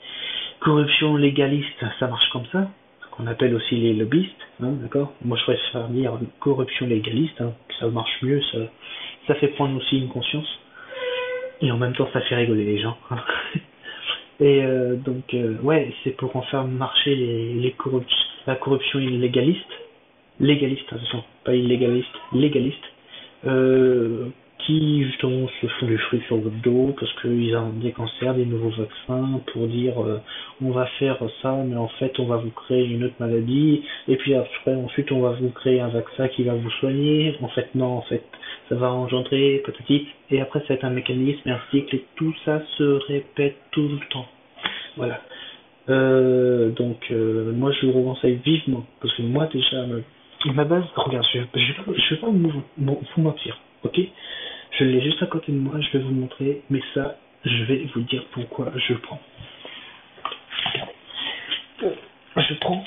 corruptions légalistes, ça marche comme ça, ce qu'on appelle aussi les lobbyistes, hein, d'accord? Moi je préfère dire corruption légaliste, hein, ça marche mieux, ça fait prendre aussi une conscience, et en même temps ça fait rigoler les gens. Hein. Et ouais, c'est pour en faire marcher la corruption légaliste, attention, pas illégaliste, légaliste, qui justement se font du fric sur votre dos parce qu'ils ont des cancers, des nouveaux vaccins pour dire on va faire ça, mais en fait on va vous créer une autre maladie, et puis après ensuite on va vous créer un vaccin qui va vous soigner, en fait non, en fait ça va engendrer patati, et après ça va être un mécanisme et un cycle, et tout ça se répète tout le temps. Voilà. Moi je vous conseille vivement, parce que moi déjà, ma base, regarde, je vais pas vous mentir, ok? Je l'ai juste à côté de moi, je vais vous montrer, mais ça, je vais vous dire pourquoi je le prends. Je prends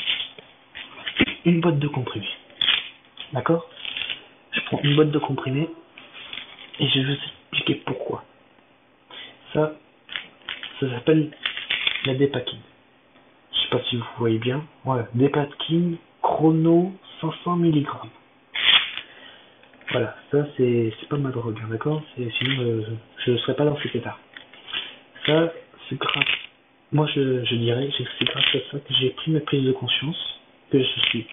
une boîte de comprimés, d'accord? Je prends une boîte de comprimés, et je vais vous expliquer pourquoi. Ça s'appelle la Dépakine. Je sais pas si vous voyez bien. Voilà, Dépakine chrono 500 mg. Voilà, ça c'est pas ma drogue, hein, d'accord? Sinon je ne serais pas dans cet état. Ça, c'est grâce. Moi je dirais que c'est grâce à ça que j'ai pris ma prise de conscience, que je suis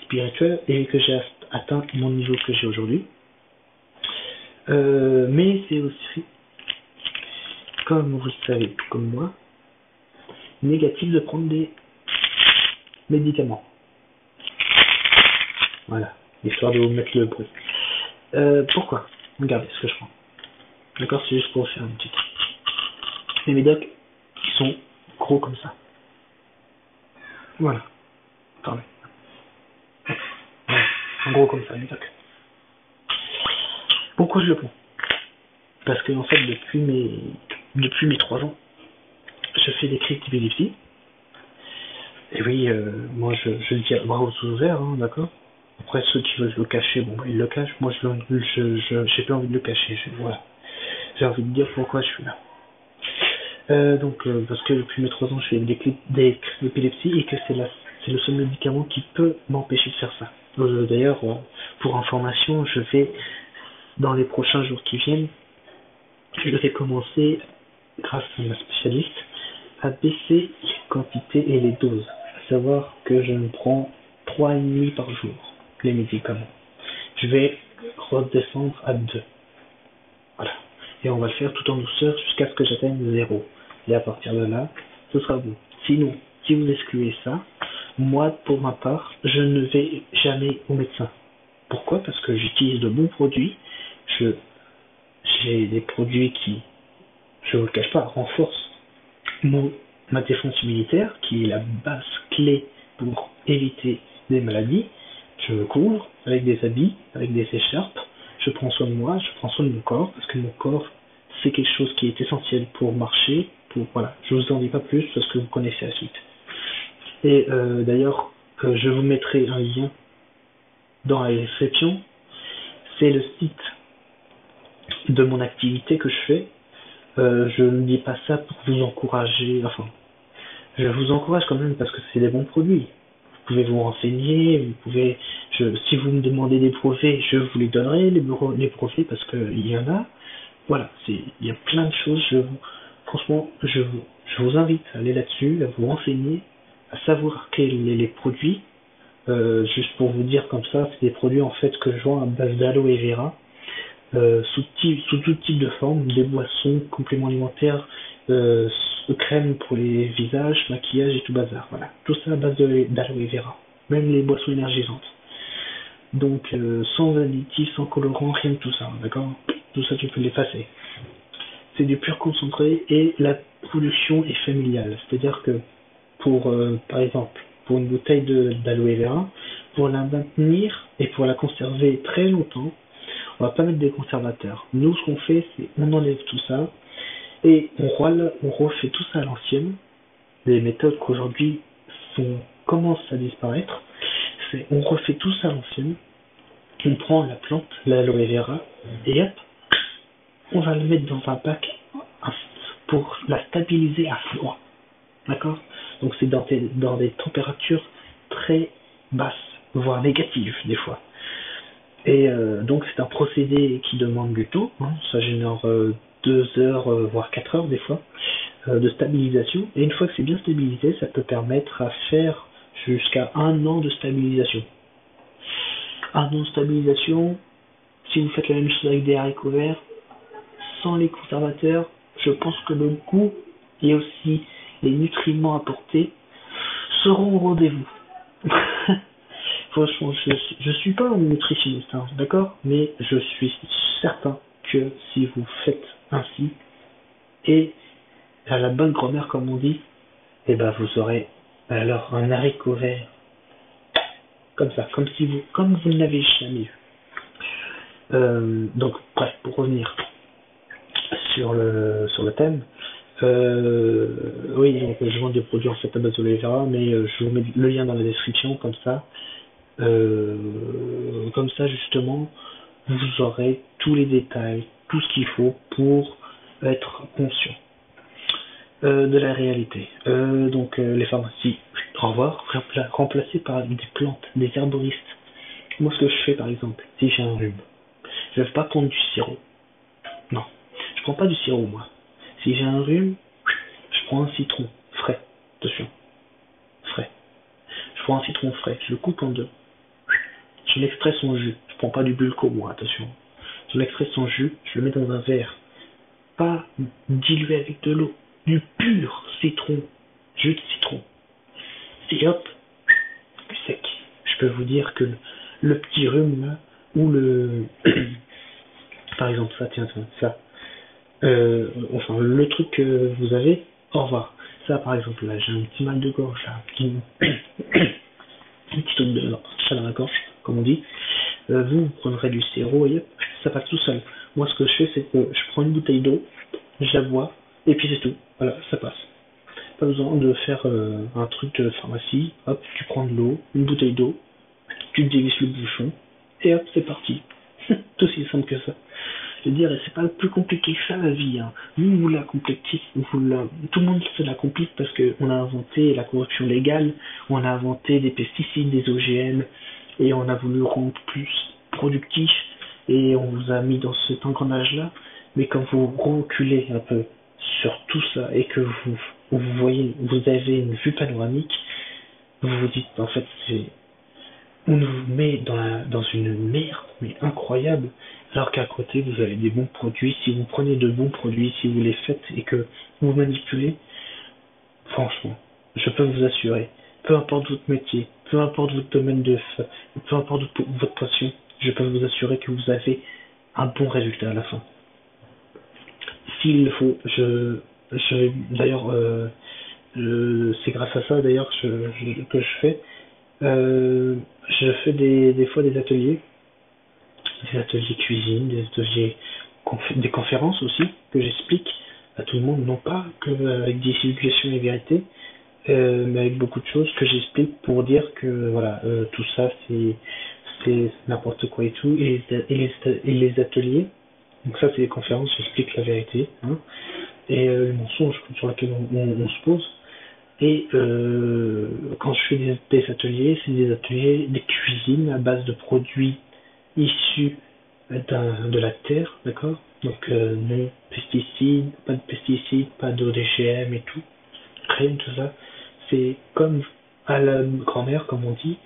spirituel et que j'ai atteint mon niveau que j'ai aujourd'hui. Mais c'est aussi, comme vous le savez, tout comme moi, négatif de prendre des médicaments. Voilà, histoire de vous mettre le bruit. Pourquoi? Regardez ce que je prends. D'accord, c'est juste pour faire une petite. Les médocs, ils sont gros comme ça. Voilà. Attendez. Voilà. En gros comme ça, les médocs. Pourquoi je le prends? Parce que en fait, depuis mes 3 ans, je fais des crises d'épilepsie. Et oui, moi je le dis à bras ouverts, hein, d'accord? Après, ceux qui veulent le cacher, bon, ils le cachent. Moi, j'ai pas envie de le cacher. Voilà. J'ai envie de dire pourquoi je suis là. Parce que depuis mes 3 ans, je fais des crises d'épilepsie et que c'est le seul médicament qui peut m'empêcher de faire ça. D'ailleurs, pour information, dans les prochains jours qui viennent, je vais commencer, grâce à ma spécialiste, à baisser les quantités et les doses. À savoir que je ne prends 3,5 par jour, les médicaments. Je vais redescendre à 2. Voilà. Et on va le faire tout en douceur jusqu'à ce que j'atteigne 0. Et à partir de là, ce sera bon. Sinon, si vous excluez ça, moi, pour ma part, je ne vais jamais au médecin. Pourquoi? Parce que j'utilise de bons produits. J'ai des produits qui, je ne vous le cache pas, renforcent ma défense immunitaire, qui est la base clé pour éviter des maladies. Je me couvre avec des habits, avec des écharpes. Je prends soin de moi, je prends soin de mon corps, parce que mon corps, c'est quelque chose qui est essentiel pour marcher. Voilà, je vous en dis pas plus parce que vous connaissez la suite. Et d'ailleurs, je vous mettrai un lien dans la description. C'est le site de mon activité que je fais. Je ne dis pas ça pour vous encourager, enfin, je vous encourage quand même parce que c'est des bons produits. Vous pouvez vous renseigner, si vous me demandez des brevets, je vous les donnerai, les brevets, parce qu'il y en a. Voilà, il y a plein de choses. Franchement, je vous invite à aller là-dessus, à vous renseigner, à savoir quels sont les produits. Juste pour vous dire comme ça, c'est des produits en fait que je vends à base d'aloe vera. sous tout type de forme, des boissons, compléments alimentaires, crème pour les visages, maquillage et tout bazar. Voilà, tout ça à base d'aloe vera, même les boissons énergisantes. Donc sans additifs, sans colorants, rien de tout ça, d'accord? Tout ça tu peux l'effacer. C'est du pur concentré et la production est familiale. C'est-à-dire que par exemple, pour une bouteille d'aloe vera, pour la maintenir et pour la conserver très longtemps, on va pas mettre des conservateurs. Nous, ce qu'on fait, c'est on enlève tout ça et on refait tout ça à l'ancienne. Des méthodes qu'aujourd'hui commencent à disparaître. C'est on refait tout ça à l'ancienne. On prend la plante, l'aloe vera, et hop, on va le mettre dans un bac pour la stabiliser à froid. D'accord? Donc c'est dans des températures très basses, voire négatives des fois. Et donc c'est un procédé qui demande du temps, hein. Ça génère 2 heures, voire 4 heures des fois, de stabilisation. Et une fois que c'est bien stabilisé, ça peut permettre à faire jusqu'à 1 an de stabilisation. 1 an de stabilisation, si vous faites la même chose avec des haricots verts, sans les conservateurs, je pense que le goût et aussi les nutriments apportés seront au rendez-vous. Franchement, je suis pas un nutritionniste, hein, d'accord? Mais je suis certain que si vous faites ainsi, et à la bonne grand-mère comme on dit, et ben vous aurez alors un haricot vert comme ça, comme vous ne l'avez jamais eu. Donc bref, pour revenir sur le thème, oui, donc je vends des produits en fait à base d'aloe vera, mais je vous mets le lien dans la description comme ça justement vous aurez tous les détails, tout ce qu'il faut pour être conscient de la réalité. Donc les pharmacies, au revoir, remplacées par des plantes, des herboristes. Moi ce que je fais par exemple, si j'ai un rhume, je ne vais pas prendre du sirop. Non, je prends pas du sirop moi. Si j'ai un rhume, je prends un citron frais, attention, frais. Je prends un citron frais, je le coupe en deux. Je l'extrais son jus. Je prends pas du bulco moi, attention. Je l'extrais son jus, je le mets dans un verre. Pas dilué avec de l'eau. Du pur citron. Jus de citron. Et hop, plus sec. Je peux vous dire que le petit rhume là, ou le... Par exemple ça, tiens, ça. Enfin, le truc que vous avez, au revoir. Ça par exemple, là, j'ai un petit mal de gorge, là, un petit truc de chat dans la gorge, comme on dit. Vous prendrez du sirop et hop, ça passe tout seul. Moi, ce que je fais, c'est que je prends une bouteille d'eau, je la bois, et puis c'est tout. Voilà, ça passe. Pas besoin de faire un truc de pharmacie. Hop, tu prends de l'eau, une bouteille d'eau, tu dévisses le bouchon, et hop, c'est parti. Tout aussi simple que ça. Je veux dire, c'est pas plus compliqué que ça la vie. Hein. Vous la complexez, tout le monde se la complique parce qu'on a inventé la corruption légale, on a inventé des pesticides, des OGM, et on a voulu rendre plus productif, et on vous a mis dans cet engrenage-là. Mais quand vous reculez un peu sur tout ça et que vous voyez, vous avez une vue panoramique, vous vous dites en fait on vous met dans une merde mais incroyable, alors qu'à côté vous avez des bons produits. Si vous prenez de bons produits, si vous les faites et que vous manipulez, franchement, je peux vous assurer, peu importe votre métier, peu importe votre domaine peu importe votre passion, je peux vous assurer que vous avez un bon résultat à la fin. S'il le faut, d'ailleurs, c'est grâce à ça d'ailleurs que je fais. Je fais des fois des ateliers cuisine, des conférences aussi que j'explique à tout le monde, non pas que avec des divulgations et vérités, mais avec beaucoup de choses que j'explique pour dire que voilà, tout ça c'est n'importe quoi et tout, et les ateliers. Donc ça c'est les conférences, j'explique la vérité, hein, et le mensonge sur lequel on se pose. Et quand je fais des ateliers, c'est des ateliers de cuisine à base de produits issus de la terre, d'accord? Donc non pesticides, pas d'OGM et tout, rien de tout ça. C'est comme à la grand-mère, comme on dit,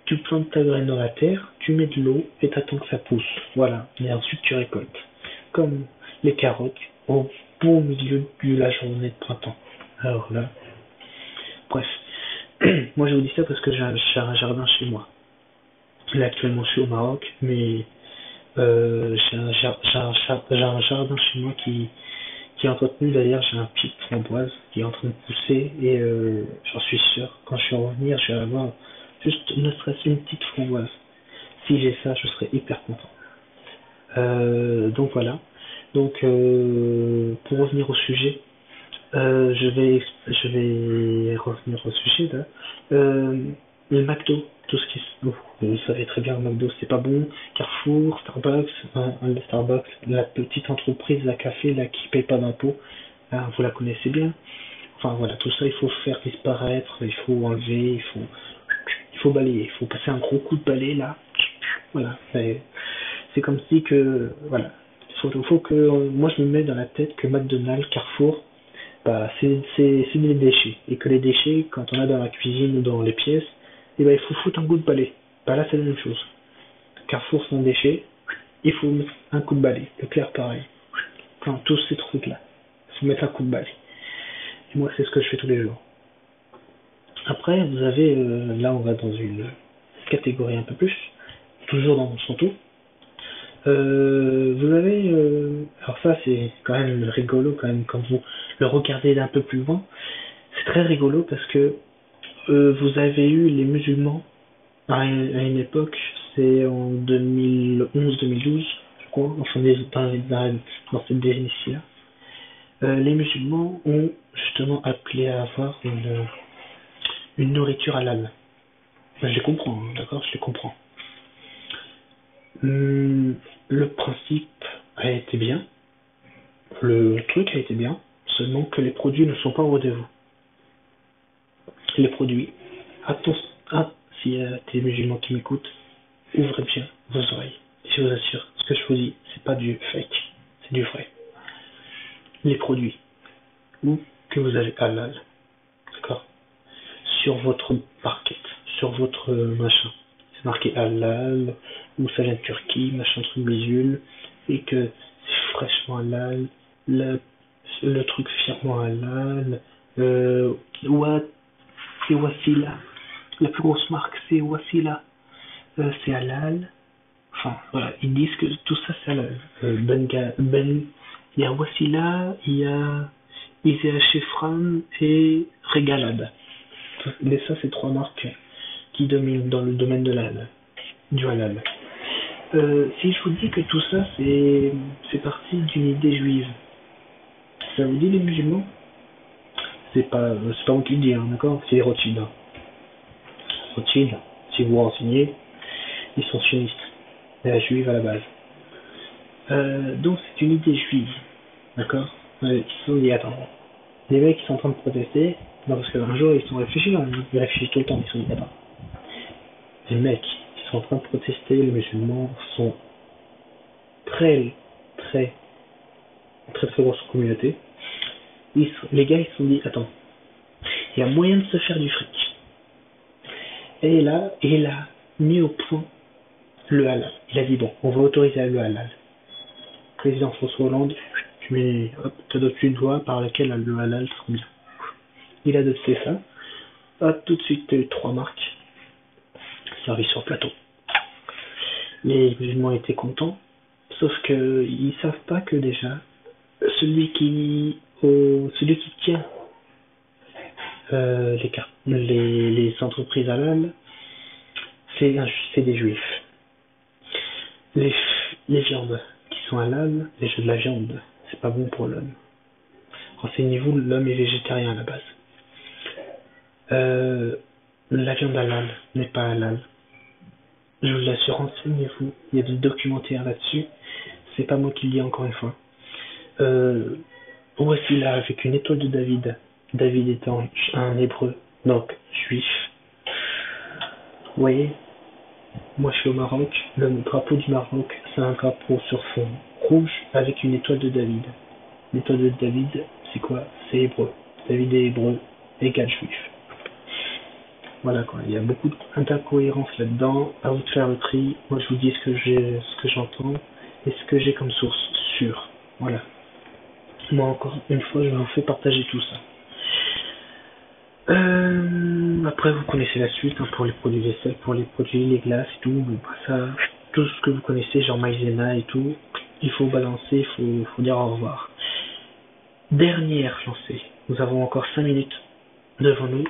tu plantes ta graine dans la terre, tu mets de l'eau et t'attends que ça pousse. Voilà. Et ensuite tu récoltes. Comme les carottes au beau milieu de la journée de printemps. Alors là, bref. Moi je vous dis ça parce que j'ai un jardin chez moi. Là actuellement je suis au Maroc, mais j'ai un jardin chez moi qui est entretenu. D'ailleurs, j'ai un pied de framboise qui est en train de pousser et j'en suis sûr, quand je vais revenir, je vais avoir juste ne serait-ce une petite framboise. Si j'ai ça, je serais hyper content. Donc voilà. Donc pour revenir au sujet, je vais revenir au sujet là. Le McDo, tout ce qui vous savez très bien, le McDo c'est pas bon. Carrefour, Starbucks, le Starbucks, la petite entreprise, la café là qui paye pas d'impôts, hein, vous la connaissez bien. Enfin voilà, tout ça il faut faire disparaître, il faut enlever, il faut balayer, il faut passer un gros coup de balai là. Voilà, c'est comme si que voilà, faut que moi je me mets dans la tête que McDonald's, Carrefour, bah, c'est des déchets. Et que les déchets, quand on a dans la cuisine ou dans les pièces, et ben, il faut foutre un coup de balai. Bah là, c'est la même chose. Carrefour, c'est un déchet, il faut mettre un coup de balai. Leclerc, pareil. Enfin, tous ces trucs-là. Il faut mettre un coup de balai. Et moi, c'est ce que je fais tous les jours. Après, vous avez, là, on va dans une catégorie un peu plus, toujours dans mon santo. Vous avez, alors ça, c'est quand même rigolo, quand même, quand vous le regardez d'un peu plus loin. C'est très rigolo parce que vous avez eu les musulmans à une époque, c'est en 2011-2012, je crois, enfin dans cette décennie-là. Les musulmans ont justement appelé à avoir une nourriture halal. Ben, je les comprends, hein, d'accord, je les comprends. Le principe a été bien, le truc a été bien, seulement que les produits ne sont pas au rendez-vous. Les produits, attention, s'il y a des musulmans qui m'écoutent, ouvrez bien vos oreilles. Je vous assure, ce que je vous dis, c'est pas du fake, c'est du vrai. Les produits, ou que vous avez halal, d'accord, sur votre barquette, sur votre machin, c'est marqué halal, ou ça vient de Turquie, machin truc bidule, et que c'est fraîchement halal, le truc fièrement halal, what, c'est Wasila, la plus grosse marque c'est Wasila, c'est halal. Enfin, voilà, ils disent que tout ça c'est halal. Il y a Wasila, il y a Isea Shefram et Regalad. Et ça, c'est trois marques qui dominent dans le domaine de l'halal, du halal. Si je vous dis que tout ça c'est parti d'une idée juive, ça vous dit les musulmans? C'est pas moi qui le dis, hein, d'accord? C'est les Rothschild. Hein. Rothschild, si vous vous renseignez, ils sont sionistes, juive à la base. Donc c'est une idée juive, d'accord? Ils se sont dit, attends, les mecs qui sont en train de protester, non parce qu'un jour ils sont réfléchis, hein, ils réfléchissent tout le temps, ils se sont dit, attends, les mecs qui sont en train de protester, les musulmans sont très, très, très grosse communauté. Les gars ils se sont dit, attends, il y a moyen de se faire du fric. Et là, il a mis au point le halal. Il a dit, bon, on va autoriser le halal. Président François Hollande, tu mets, hop, t'adoptes une loi par laquelle le halal sera bien. Il a adopté ça. Hop, tout de suite, t'as eu trois marques servies sur plateau. Les musulmans étaient contents, sauf que ils savent pas que déjà, celui qui tient les entreprises halal, c'est des juifs. Les viandes qui sont halal, les jeux de la viande, c'est pas bon pour l'homme. Renseignez-vous, l'homme est végétarien à la base. La viande halal n'est pas halal. Je vous l'assure, renseignez-vous. Il y a des documentaires là-dessus. C'est pas moi qui le dis encore une fois. Voici là avec une étoile de David. David étant un hébreu, donc juif. Vous voyez, moi je suis au Maroc. Le drapeau du Maroc, c'est un drapeau sur fond rouge avec une étoile de David. L'étoile de David, c'est quoi? C'est hébreu. David est hébreu égale juif. Voilà quoi, il y a beaucoup d'incohérences là-dedans. À vous de faire le tri. Moi, je vous dis ce que j'entends et ce que j'ai comme source sûre. Voilà. Moi, encore une fois, je vous fais partager tout ça. Après, vous connaissez la suite hein, pour les produits vaisselle, pour les produits, les glaces et tout. Bon, bah, ça, tout ce que vous connaissez, genre maïzena et tout, il faut balancer, faut dire au revoir. Dernière lancée. Nous avons encore 5 minutes devant nous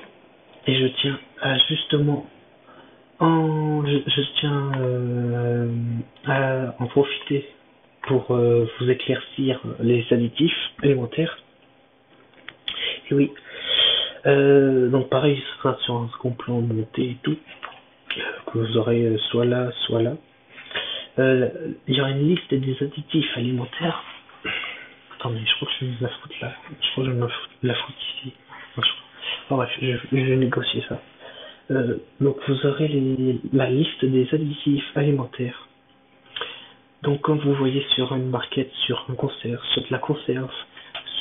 et je tiens à justement je tiens à en profiter pour vous éclaircir les additifs alimentaires. Et oui, donc pareil, ce sera sur un second plan monté et tout, que vous aurez soit là, soit là. Il y aura une liste des additifs alimentaires. Attendez, je crois que je vais me la foutre là. Je crois que je vais me la foutre ici. Bref, je vais négocier ça. Donc vous aurez la liste des additifs alimentaires. Donc quand vous voyez sur une marquette, sur un conserve, sur de la conserve,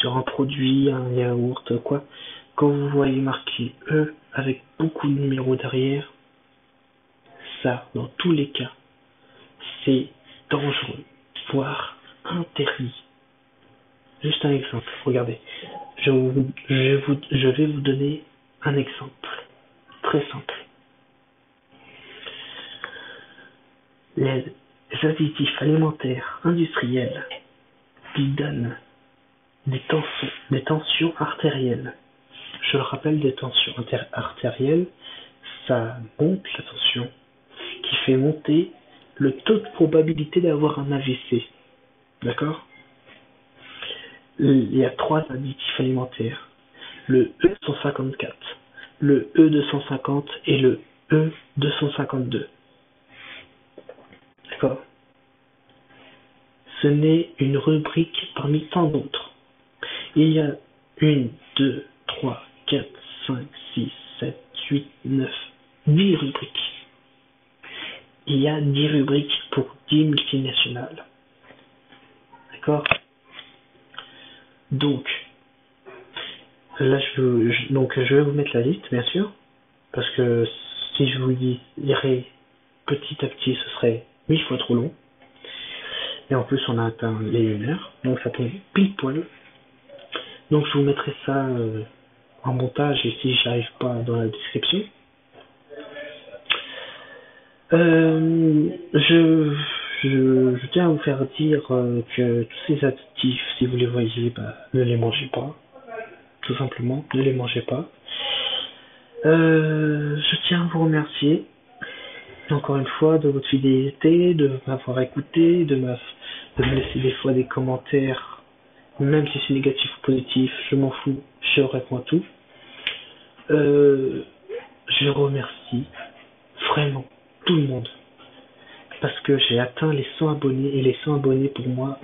sur un produit, un yaourt, quoi, quand vous voyez marqué E avec beaucoup de numéros derrière, ça, dans tous les cas, c'est dangereux, voire interdit. Juste un exemple, regardez. Je vais vous donner un exemple très simple. Les additifs alimentaires industriels qui donnent des tensions artérielles. Je le rappelle, des tensions artérielles, ça monte la tension, qui fait monter le taux de probabilité d'avoir un AVC. D'accord? Il y a 3 additifs alimentaires. Le E154, le E250 et le E252. D'accord? Ce n'est une rubrique parmi tant d'autres. Il y a 1, 2, 3, 4, 5, 6, 7, 8, 9, 10 rubriques. Il y a 10 rubriques pour 10 multinationales. D'accord? Donc, là, je vais vous mettre la liste, bien sûr, parce que si je vous dirais petit à petit, ce serait 1000 fois trop long. Et en plus, on a atteint les 1 heure, donc ça tombe pile poil. Donc, je vous mettrai ça en montage et si j'arrive pas dans la description. Je tiens à vous faire dire que tous ces additifs, si vous les voyez, ne les mangez pas. Tout simplement, ne les mangez pas. Je tiens à vous remercier encore une fois de votre fidélité, de m'avoir écouté, de me laisser des fois des commentaires, même si c'est négatif ou positif, je m'en fous, je réponds à tout. Je remercie vraiment tout le monde parce que j'ai atteint les 100 abonnés et les 100 abonnés pour moi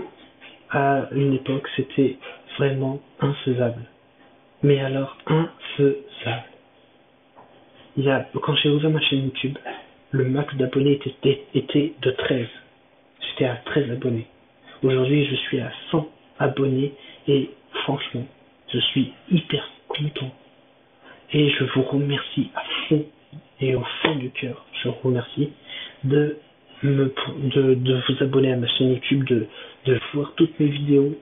à une époque c'était vraiment infaisable. Mais alors infaisable. Quand j'ai ouvert ma chaîne YouTube, le max d'abonnés était de 13. J'étais à 13 abonnés. Aujourd'hui, je suis à 100 abonnés et franchement, je suis hyper content. Et je vous remercie à fond et au fond du cœur. Je vous remercie de vous abonner à ma chaîne YouTube, de voir toutes mes vidéos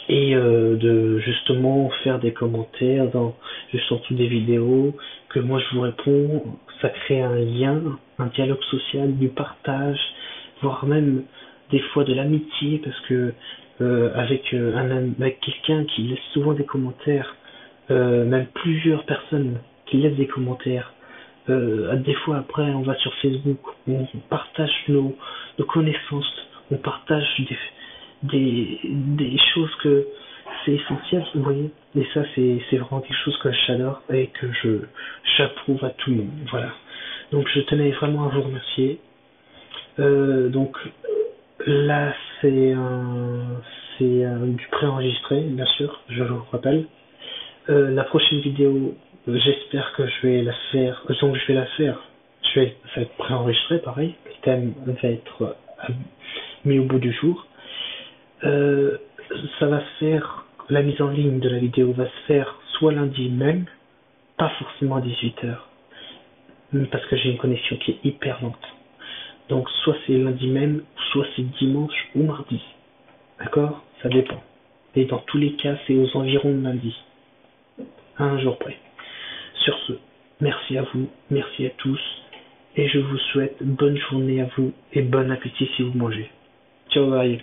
et de justement faire des commentaires juste en dessous des vidéos, que moi je vous réponds. Ça crée un lien, un dialogue social, du partage, voire même des fois de l'amitié, parce que avec quelqu'un qui laisse souvent des commentaires, même plusieurs personnes qui laissent des commentaires, des fois après on va sur Facebook, on partage nos connaissances, on partage des choses que c'est essentiel, vous voyez, et ça c'est vraiment quelque chose que j'adore et que j'approuve à tout le monde. Voilà, donc je tenais vraiment à vous remercier. Donc là c'est du préenregistré, bien sûr, je vous rappelle. La prochaine vidéo, j'espère que je vais la faire, donc je vais la faire, ça va être préenregistré pareil, le thème va être mis au bout du jour. Ça va se faire, la mise en ligne de la vidéo va se faire soit lundi même, pas forcément à 18h, parce que j'ai une connexion qui est hyper lente. Donc soit c'est lundi même, soit c'est dimanche ou mardi. D'accord? Ça dépend. Et dans tous les cas, c'est aux environs de lundi. À un jour près. Sur ce, merci à vous, merci à tous, et je vous souhaite bonne journée à vous et bon appétit si vous mangez. Ciao, bye.